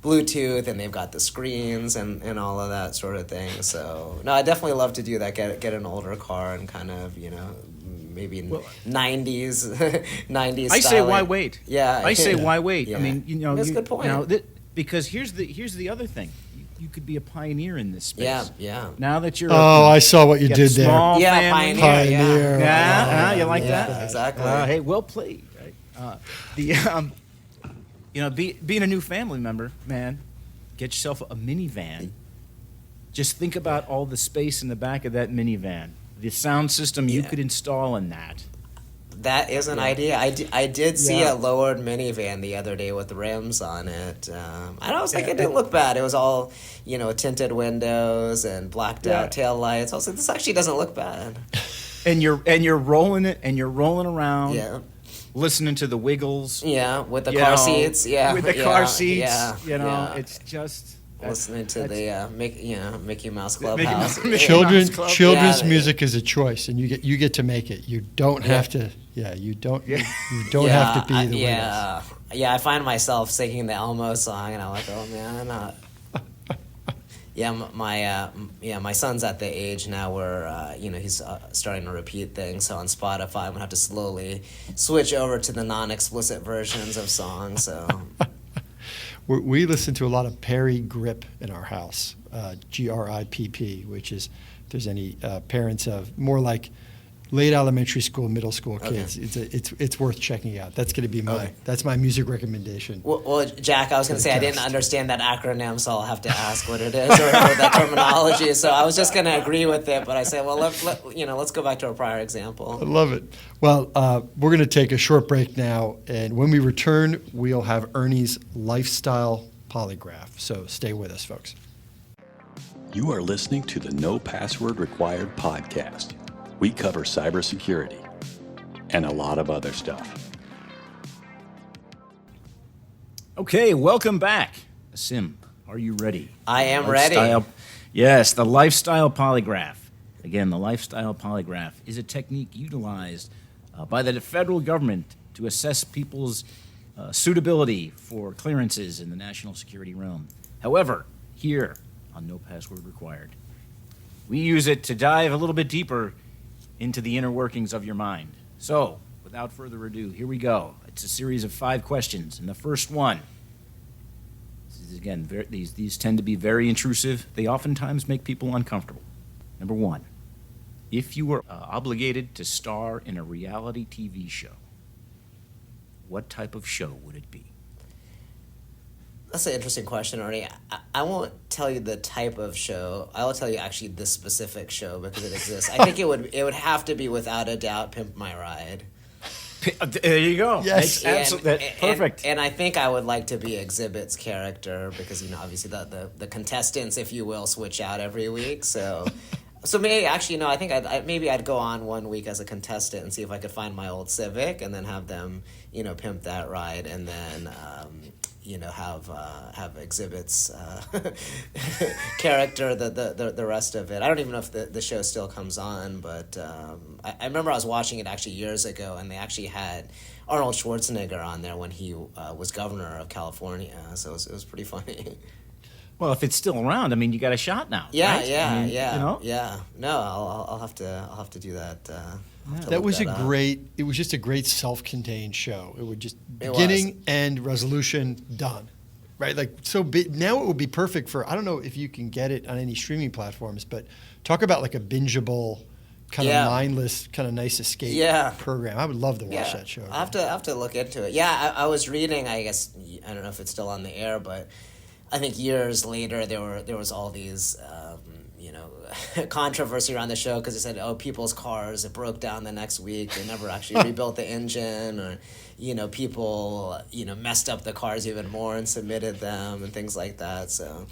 Bluetooth, and they've got the screens and all of that sort of thing. So no, I definitely love to do that. Get an older car and kind of maybe 90s 90s. I say why wait? Yeah, I say why wait? Yeah. I mean, That's a good point. Because here's the other thing. You could be a pioneer in this space. Yeah. Now that you're I saw what you got did there. small Yeah, family. Pioneer. Yeah, you like Yeah, that? exactly. Hey, well played. Right? Being a new family member, man, get yourself a minivan. Just think about all the space in the back of that minivan. The sound system you could install in that. That is an idea. I did see Yeah. a lowered minivan the other day with rims on it. I was like, it didn't look bad. It was all, tinted windows and blacked out tail lights. I was like, this actually doesn't look bad. And you're rolling it, and you're rolling around. Yeah. Listening to the Wiggles. Yeah, with the you car know, seats. Yeah, with the yeah, car seats. yeah. It's just Listening to the Mickey Mouse Mickey Clubhouse. Mouse Children's Club. children's Yeah. music is a choice, and you get to make it. You don't have to. Yeah, you don't. You don't have to be the winners. Yeah, I find myself singing the Elmo song, and I'm like, oh man. My son's at the age now where he's starting to repeat things. So on Spotify, I'm gonna have to slowly switch over to the non-explicit versions of songs. So We listen to a lot of Perry Grip in our house, GRIPP, which is if there's any parents of more like late elementary school, middle school kids. It's worth checking out. That's going to be that's my music recommendation. Well, Jack, I was going to say I didn't Podcast. understand that acronym, so I'll have to ask what it is or that terminology. So I was just going to agree with it, but I said, well, let's go back to a prior I example. love it. Well, we're going to take a short break now, and when we return, we'll have Ernie's lifestyle polygraph. So stay with us, folks. You are listening to the No Password Required podcast. We cover cybersecurity and a lot of other stuff. Okay, welcome back. Asim, are you ready? I am ready. Yes, the lifestyle polygraph. Again, the lifestyle polygraph is a technique utilized by the federal government to assess people's suitability for clearances in the national security realm. However, here on No Password Required, we use it to dive a little bit deeper into the inner workings of your mind. So, without further ado, here we go. It's a series of 5 questions, and the first one, this is, again, these tend to be very intrusive. They oftentimes make people uncomfortable. Number 1, if you were obligated to star in a reality TV show, what type of show would it be? That's an interesting question, Ernie. I won't tell you the type of show. I will tell you actually this specific show because it exists. I think it would have to be without a doubt Pimp My Ride. There you go. Yes. Perfect. And I think I would like to be Exhibit's character because obviously the contestants, if you will, switch out every week. So maybe actually no. I think I'd go on one week as a contestant and see if I could find my old Civic and then have them pimp that ride and then. Have Exhibit's character, the rest of it. I don't even know if the show still comes on, but I remember I was watching it actually years ago, and they actually had Arnold Schwarzenegger on there when he was governor of California, so it was pretty funny. Well, if it's still around, I mean, you got a shot now. Yeah, right? yeah, I mean, yeah, You know? No, I'll have to do that. That was it was just a great self-contained show. It would just It beginning, end, resolution, done. Right? Like now it would be perfect for, I don't know if you can get it on any streaming platforms, but talk about like a bingeable kind of mindless, kind of nice escape program. I would love to watch that show. I have to look into it. Yeah, I was reading, I guess I don't know if it's still on the air, but I think years later there was all these controversy around the show because they said, people's cars, it broke down the next week. They never actually rebuilt the engine, or people messed up the cars even more and submitted them and things like that. So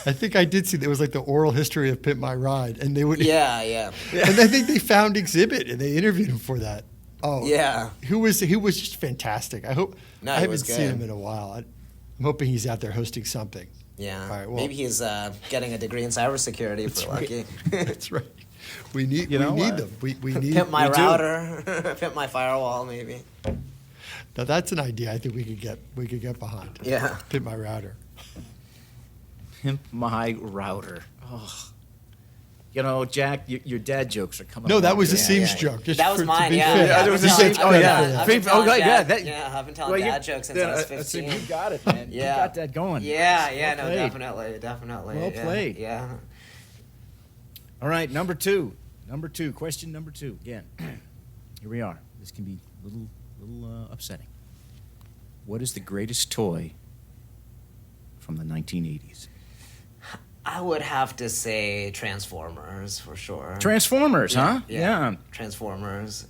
I think I did see there was like the oral history of Pimp My Ride, and they would yeah. And I think they found Exhibit and they interviewed him for that. Oh yeah, who was just fantastic. I haven't seen good. him in a while. I'm hoping he's out there hosting something. Yeah, all right, well, maybe he's getting a degree in cybersecurity if we're lucky. That's right. We need them. We need Pimp my we do. router, pimp my firewall, maybe. Now that's an idea I think we could get behind. Yeah. Pimp my router. Pimp my router. Oh. Jack, your dad jokes are coming. No, that along was today. Asim's joke. Just That was to mine, be yeah. fair. Yeah, there was He a gets scene- oh, credit yeah. for that. I've been Oh, telling yeah, dad, I've been telling dad jokes since I was 15. You got it, man. Yeah. You got that going. Yeah, Well no, played. definitely. Well yeah, played. Yeah. All right, number two. Question number 2. Again, here we are. This can be a little upsetting. What is the greatest toy from the 1980s? I would have to say Transformers for sure. Transformers, huh? Yeah. Transformers.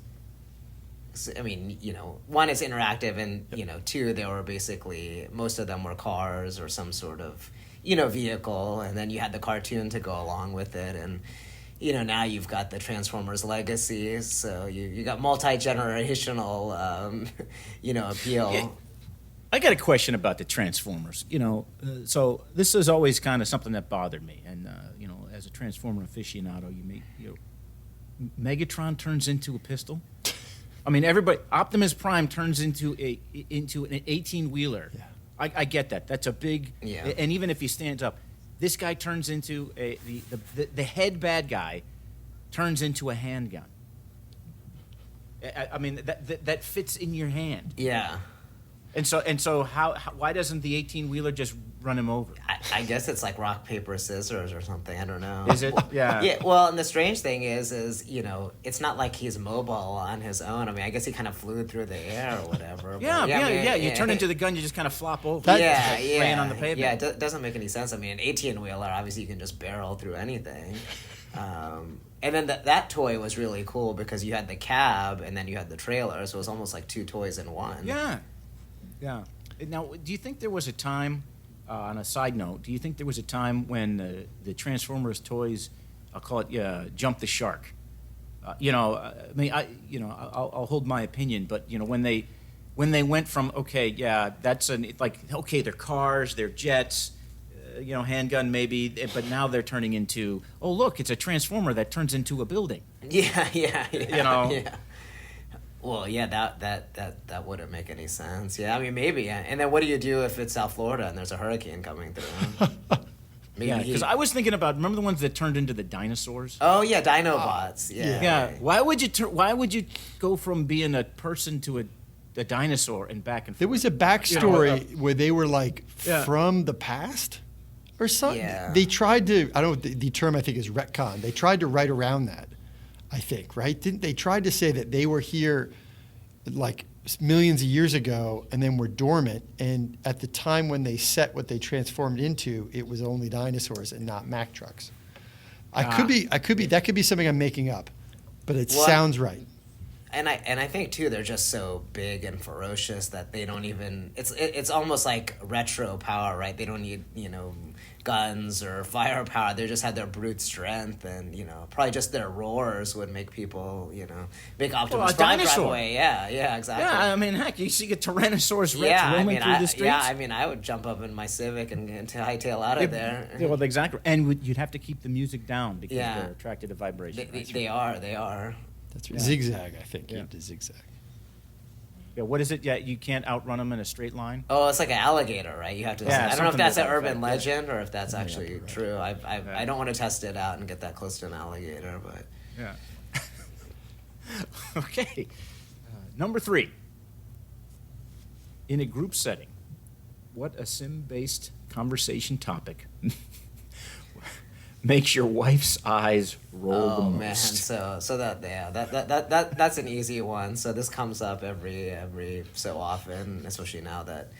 I mean, one is interactive, and 2, they were basically, most of them were cars or some sort of, vehicle, and then you had the cartoon to go along with it, and now you've got the Transformers legacy, so you got multi-generational, appeal. Yeah. I got a question about the Transformers. So this is always kind of something that bothered me, and as a Transformer aficionado, Megatron turns into a pistol. I mean, Optimus Prime turns into an 18-wheeler. Yeah. I get that. That's a big. Yeah. And even if he stands up, this guy turns into the head bad guy turns into a handgun. I mean that fits in your hand. Yeah. And so why doesn't the 18-wheeler just run him over? I guess it's like rock, paper, scissors or something. I don't know. Is it? Yeah. Yeah. Well, and the strange thing is it's not like he's mobile on his own. I mean, I guess he kind of flew through the air or whatever. Yeah, but yeah. You turn into the gun, you just kind of flop over. Laying on the pavement. Yeah, it doesn't make any sense. I mean, an 18-wheeler, obviously you can just barrel through anything. And then that toy was really cool because you had the cab and then you had the trailer, so it was almost like 2 toys in one. Yeah. Yeah. Now, do you think there was a time, on a side note, do you think there was a time when the Transformers toys, I'll call it, jumped the shark? I'll hold my opinion, but when they went from they're cars, they're jets, handgun maybe, but now they're turning into look, it's a Transformer that turns into a building. Yeah. Yeah. Well, yeah, that wouldn't make any sense. Yeah, I mean, maybe. Yeah. And then what do you do if it's South Florida and there's a hurricane coming through? Yeah, because I was thinking about, remember the ones that turned into the dinosaurs? Oh yeah, Dinobots. Yeah. Yeah. Why would you go from being a person to a dinosaur and back and forth? There was a backstory where they were like from the past or something. Yeah. They tried to, I don't know, the term I think is retcon. They tried to write around that, I think, right? Didn't they tried to say that they were here like millions of years ago and then were dormant, and at the time when they set what they transformed into, it was only dinosaurs and not Mack trucks. I could be that could be something I'm making up, but it sounds right. And I think too they're just so big and ferocious that they don't even it's almost like retro power, right? They don't need guns or firepower. They just had their brute strength, and probably just their roars would make people make Optimus Prime drive away. Yeah, exactly. Yeah, I mean, heck, you see a Tyrannosaurus Rex roaming through the streets. Yeah, I mean, I would jump up in my Civic and hightail out of there. Yeah, well, exactly. And you'd have to keep the music down because they're attracted to vibration. They are. That's right. Zigzag, I think. You have to zigzag. Yeah, what is it? Yeah, you can't outrun them in a straight line. Oh, it's like an alligator, right? You have to. Yeah, I don't know if that's an like urban that. legend or if that's actually true. I don't want to test it out and get that close to an alligator, but Yeah. Okay. Number 3. In a group setting, what Asim-based conversation topic makes your wife's eyes roll the most? Man, so that's an easy one. So this comes up every so often, especially now that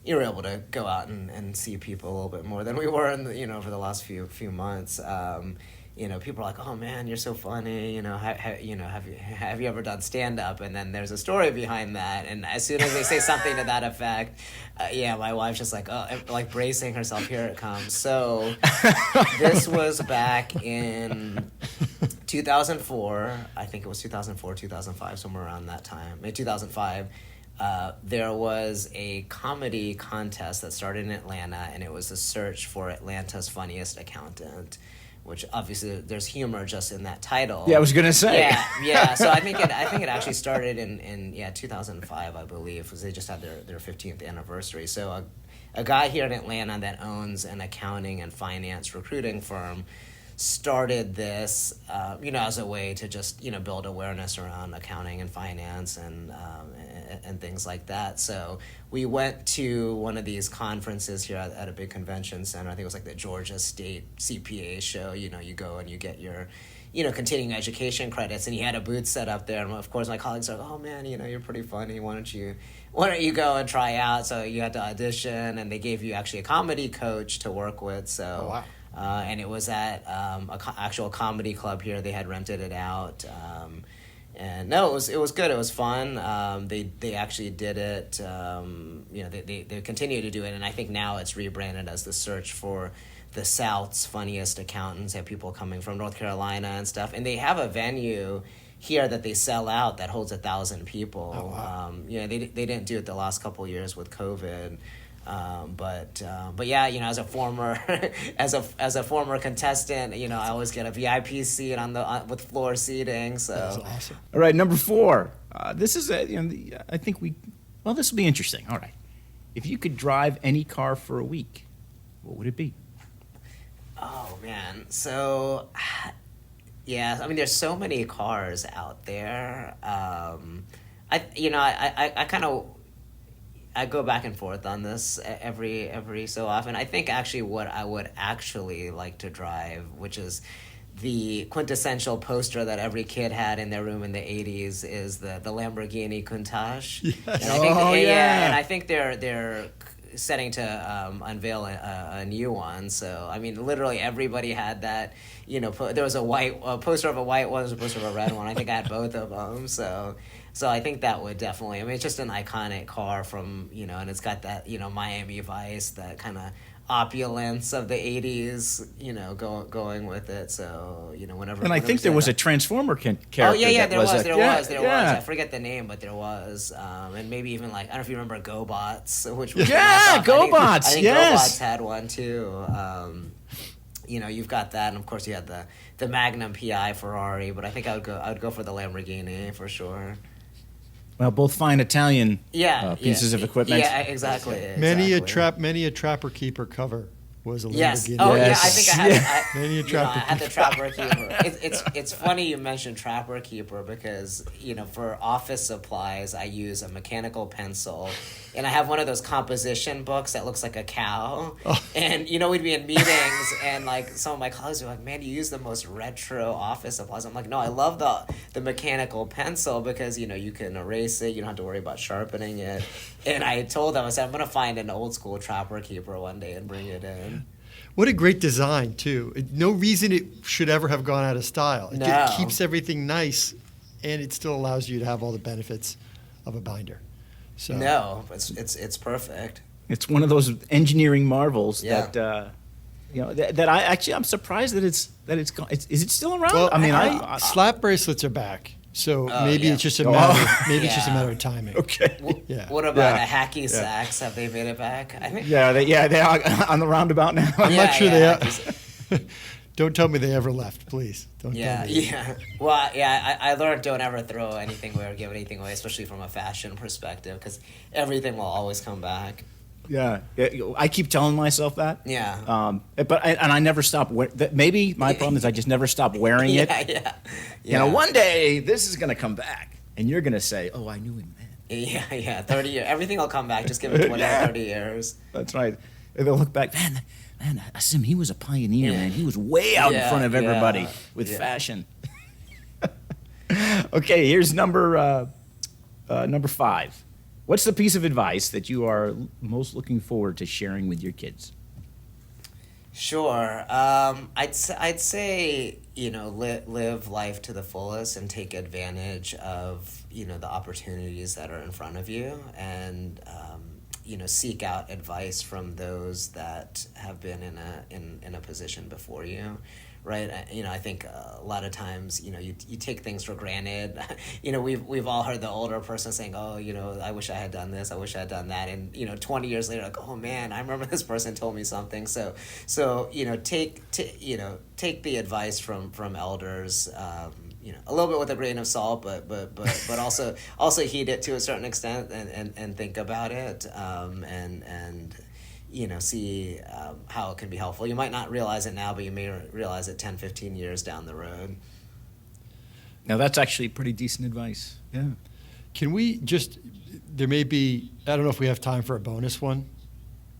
you're able to go out and see people a little bit more than we were in for the last few months. People are like, "Oh man, you're so funny." Have you ever done stand up? And then there's a story behind that. And as soon as they say something to that effect, my wife's just like, like bracing herself. Here it comes. So this was back in 2004. I think it was 2004, 2005, somewhere around that time. Maybe 2005. There was a comedy contest that started in Atlanta, and it was a search for Atlanta's funniest accountant, which obviously there's humor just in that title. Yeah, I was gonna say. Yeah. So I think it actually started in 2005, I believe, because they just had their 15th anniversary. So a guy here in Atlanta that owns an accounting and finance recruiting firm started this, as a way to just, build awareness around accounting and finance and things like that. So we went to one of these conferences here at a big convention center. I think it was like the Georgia State CPA show. You go and you get your, continuing education credits, and he had a booth set up there. And of course, my colleagues are like, "Oh man, you're pretty funny. Why don't you go and try out?" So you had to audition, and they gave you actually a comedy coach to work with. So. Oh, wow. And it was at actual comedy club here. They had rented it out, and no, it was good. It was fun. They actually did it. They continue to do it, and I think now it's rebranded as the Search for the South's Funniest Accountants. They have people coming from North Carolina and stuff, and they have a venue here that they sell out that holds 1,000 people. Oh, wow. They didn't do it the last couple of years with COVID. But yeah, as a former as a former contestant, I always get a VIP seat with floor seating. So That's awesome. All right, number 4. This is I think this will be interesting. All right, if you could drive any car for a week, what would it be? Oh man, so yeah, I mean, there's so many cars out there. I kind of. I go back and forth on this every so often. I think actually what I would actually like to drive, which is the quintessential poster that every kid had in their room in the 80s, is the Lamborghini Countach. Yes. And I think, yeah. And I think they're setting to unveil a new one. So I mean, literally everybody had that. There was a poster of a white one, there was a poster of a red one. I think I had both of them. So I think that would definitely. I mean, it's just an iconic car from and it's got that Miami Vice, that kind of opulence of the 80s, going with it. So whenever. And I think there was a Transformer character. Oh yeah, that there was. Yeah. I forget the name, but there was, and maybe even I don't know if you remember GoBots, which was GoBots. I think Yes. GoBots had one too. You've got that, and of course you had the Magnum PI Ferrari, but I think I would go for the Lamborghini for sure. Well, both fine Italian pieces of equipment. Yeah, exactly. Many a trapper keeper cover was a Lamborghini. Yes. Oh yeah, I think I had. Many a I trapper had the Trapper Keeper. It's funny you mentioned Trapper Keeper because for office supplies I use a mechanical pencil, and I have one of those composition books that looks like a cow. Oh. And we'd be in meetings and some of my colleagues were like, "Man, you use the most retro office supplies." I'm like, "No, I love the mechanical pencil because you can erase it. You don't have to worry about sharpening it." And I told them, I said, "I'm gonna find an old school Trapper Keeper one day and bring it in." What a great design, too. No reason it should ever have gone out of style. It keeps everything nice, and it still allows you to have all the benefits of a binder. So No, it's perfect. It's one of those engineering marvels Yeah. that I'm surprised that it's gone. Is it still around? Well, I mean, slap bracelets are back, so maybe yeah. it's just a matter of timing. okay. Yeah. What about a hacky sacks? Have they made it back? I think. Yeah, they are on the roundabout now. I'm Yeah, not sure yeah, they are. Don't tell me they ever left, please. Don't tell me. Yeah. Well, I learned don't ever throw anything away or give anything away, especially from a fashion perspective, because everything will always come back. Yeah, I keep telling myself that. Yeah. But I never stop. Maybe my problem is I just never stop wearing it. Yeah. One day this is gonna come back, and you're gonna say, "Oh, I knew him then." Yeah. 30 years. Everything will come back. Just give it 20 or 30 years. That's right. And they'll look back, man, Asim, he was a pioneer, man. He was way out in front of everybody with fashion. Okay, here's number 5. What's the piece of advice that you are most looking forward to sharing with your kids? Sure. I'd say live life to the fullest and take advantage of the opportunities that are in front of you, and seek out advice from those that have been in a position before you. right? I think a lot of times, you take things for granted. We've all heard the older person saying, "Oh, I wish I had done this. I wish I had done that." And 20 years later, like, "Oh man, I remember this person told me something." So take the advice from elders. A little bit with a grain of salt, but also heed it to a certain extent and think about it, and see how it can be helpful. You might not realize it now, but you may realize it 10, 15 years down the road. Now, that's actually pretty decent advice. Yeah. Can we there may be, I don't know if we have time for a bonus one.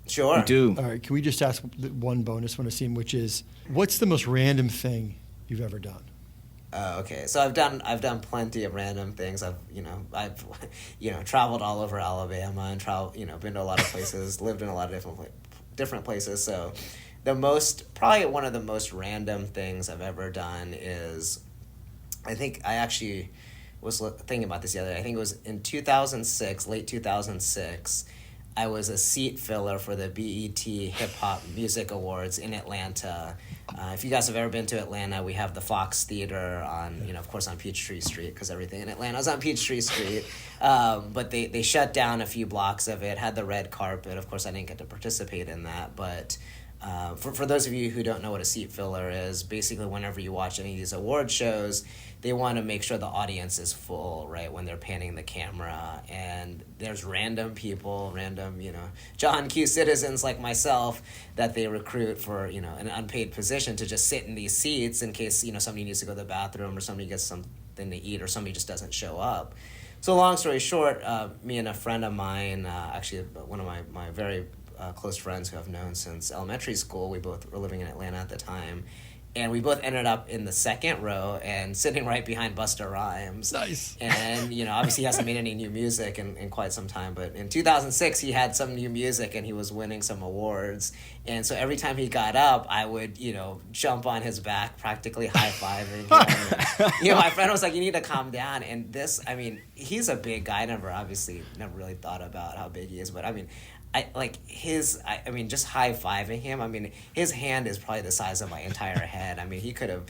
Sure. We do. All right, can we just ask one bonus one, Asim, which is, what's the most random thing you've ever done? Okay, so I've done plenty of random things. I've traveled all over Alabama and been to a lot of places, lived in a lot of different places. So probably one of the most random things I've ever done is, I think I actually was thinking about this the other day. I think it was in 2006, late 2006. I was a seat filler for the B.E.T. Hip Hop Music Awards in Atlanta. If you guys have ever been to Atlanta, we have the Fox Theater on, of course, on Peachtree Street, because everything in Atlanta is on Peachtree Street. But they shut down a few blocks of it, had the red carpet. Of course, I didn't get to participate in that, but for those of you who don't know what a seat filler is, basically whenever you watch any of these award shows, they want to make sure the audience is full, right, when they're panning the camera. And there's random people, John Q. citizens like myself that they recruit for, an unpaid position to just sit in these seats in case, somebody needs to go to the bathroom or somebody gets something to eat or somebody just doesn't show up. So long story short, me and a friend of mine, actually one of my very close friends who I've known since elementary school, we both were living in Atlanta at the time, and we both ended up in the second row and sitting right behind Busta Rhymes. Nice. And, obviously he hasn't made any new music in quite some time, but in 2006 he had some new music and he was winning some awards. And so every time he got up, I would, jump on his back, practically high-fiving him. My friend was like, "You need to calm down." And he's a big guy. I never really thought about how big he is, but just high-fiving him, his hand is probably the size of my entire head. He could have,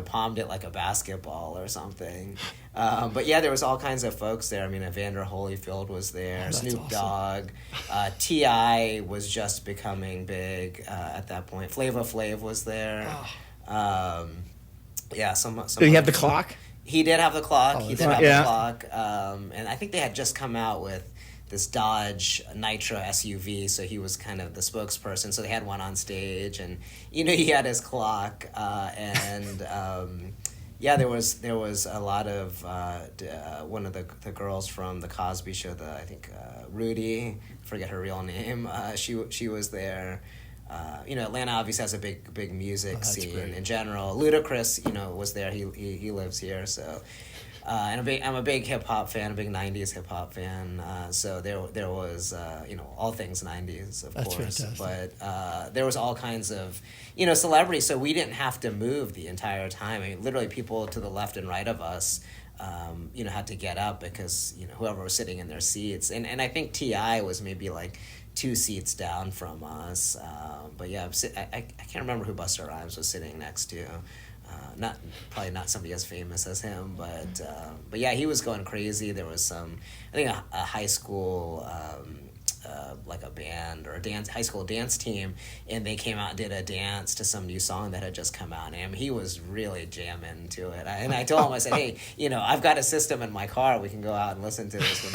palmed it like a basketball or something. But yeah, there was all kinds of folks there. Evander Holyfield was there, oh, Snoop awesome. Dogg, T.I. was just becoming big at that point. Flava Flav was there. Oh. Some Did he have the clock? He did have the clock. Oh, He did have the clock. And I think they had just come out with this Dodge Nitro SUV, so he was kind of the spokesperson. So they had one on stage, and he had his clock, there was a lot of one of the girls from the Cosby Show, Rudy, forget her real name. She was there. Atlanta obviously has a big music scene great. in general. Ludacris, was there. He lives here, so. And I'm a big hip hop fan, a big '90s hip hop fan. So there was all things '90s, of That's course. fantastic. But there was all kinds of celebrities. So we didn't have to move the entire time. Literally people to the left and right of us, had to get up because whoever was sitting in their seats. And I think T.I. was maybe like 2 seats down from us. But yeah, I can't remember who Busta Rhymes was sitting next to. Probably not somebody as famous as him, but yeah, he was going crazy. There was a high school like a band or high school dance team, and they came out and did a dance to some new song that had just come out, and he was really jamming to it. And I told him, I said, "Hey, I've got a system in my car. We can go out and listen to this when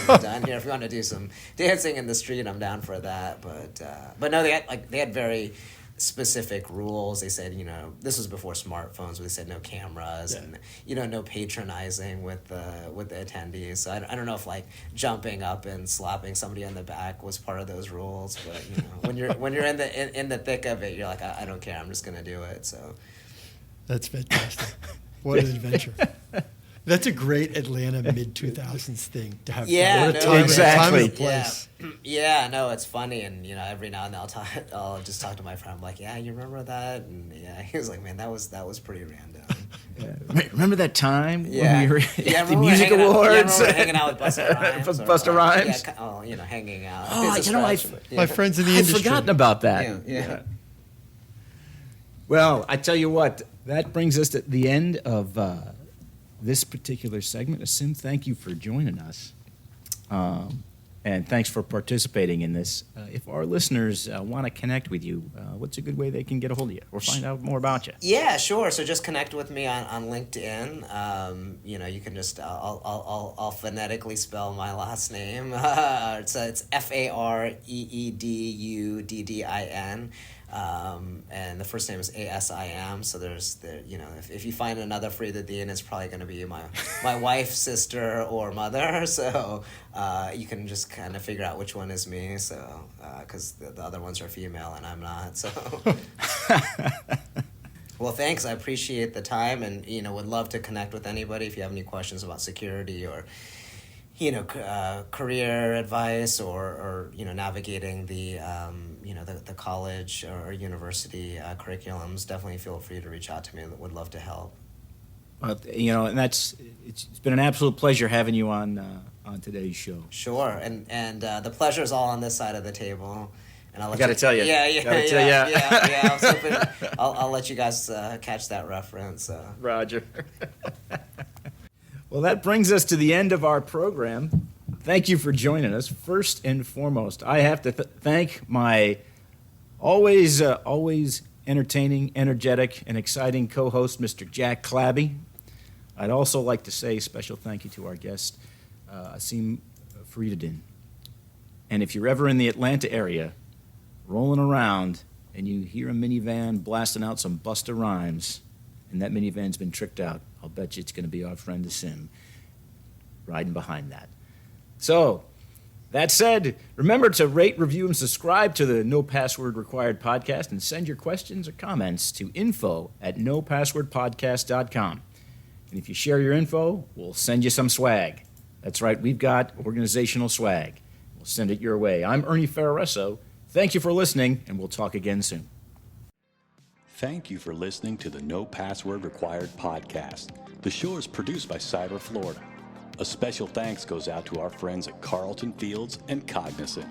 we're done here. If you want to do some dancing in the street, I'm down for that." But no, they had very specific rules. They said, this was before smartphones, where they said no cameras and no patronizing with the attendees. So I don't know if jumping up and slapping somebody on the back was part of those rules, but when you're in the thick of it, you're like, I don't care, I'm just gonna do it. So That's fantastic. What an adventure. That's a great Atlanta mid-2000s thing to have. Yeah, what a no, time, exactly. time and a place. Yeah, no, it's funny, and every now and then I'll just talk to my friend. I'm like, "Yeah, you remember that?" And yeah, he was like, "Man, that was pretty random." Remember that time when we were at the we music were awards? hanging out with Busta Rhymes. Busta Rhymes? Yeah, hanging out. Oh, It's a I stretch, but, My friends in the I'd industry. forgotten about that. Yeah. Well, I tell you what, that brings us to the end of this particular segment. Asim, thank you for joining us. And thanks for participating in this. If our listeners want to connect with you, what's a good way they can get a hold of you or find out more about you? Yeah, sure. So just connect with me on LinkedIn. You can just I'll phonetically spell my last name. It's Fareeduddin. And the first name is Asim. So if you find another Fareeduddin, it's probably going to be my wife, sister, or mother. So you can just kind of figure out which one is me. So because the other ones are female and I'm not. So well, thanks. I appreciate the time, and would love to connect with anybody if you have any questions about security or career advice or navigating the the college or university curriculums. Definitely feel free to reach out to me. Would love to help. And it's been an absolute pleasure having you on today's show. Sure, and the pleasure is all on this side of the table. And I'll let I got to tell you. Yeah. I was hoping I'll let you guys catch that reference. Roger. Well, that brings us to the end of our program. Thank you for joining us. First and foremost, I have to thank my always entertaining, energetic, and exciting co-host, Mr. Jack Clabby. I'd also like to say a special thank you to our guest, Asim Fareeduddin. And if you're ever in the Atlanta area, rolling around, and you hear a minivan blasting out some Busta Rhymes, and that minivan's been tricked out, I'll bet you it's going to be our friend Asim riding behind that. So, that said, remember to rate, review, and subscribe to the No Password Required podcast, and send your questions or comments to info@nopasswordpodcast.com. And if you share your info, we'll send you some swag. That's right, we've got organizational swag. We'll send it your way. I'm Ernie Fareeduddin. Thank you for listening, and we'll talk again soon. Thank you for listening to the No Password Required podcast. The show is produced by Cyber Florida. A special thanks goes out to our friends at Carlton Fields and Cognizant.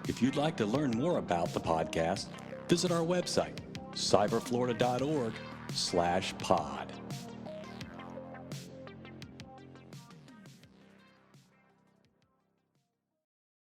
If you'd like to learn more about the podcast, visit our website, cyberflorida.org/pod.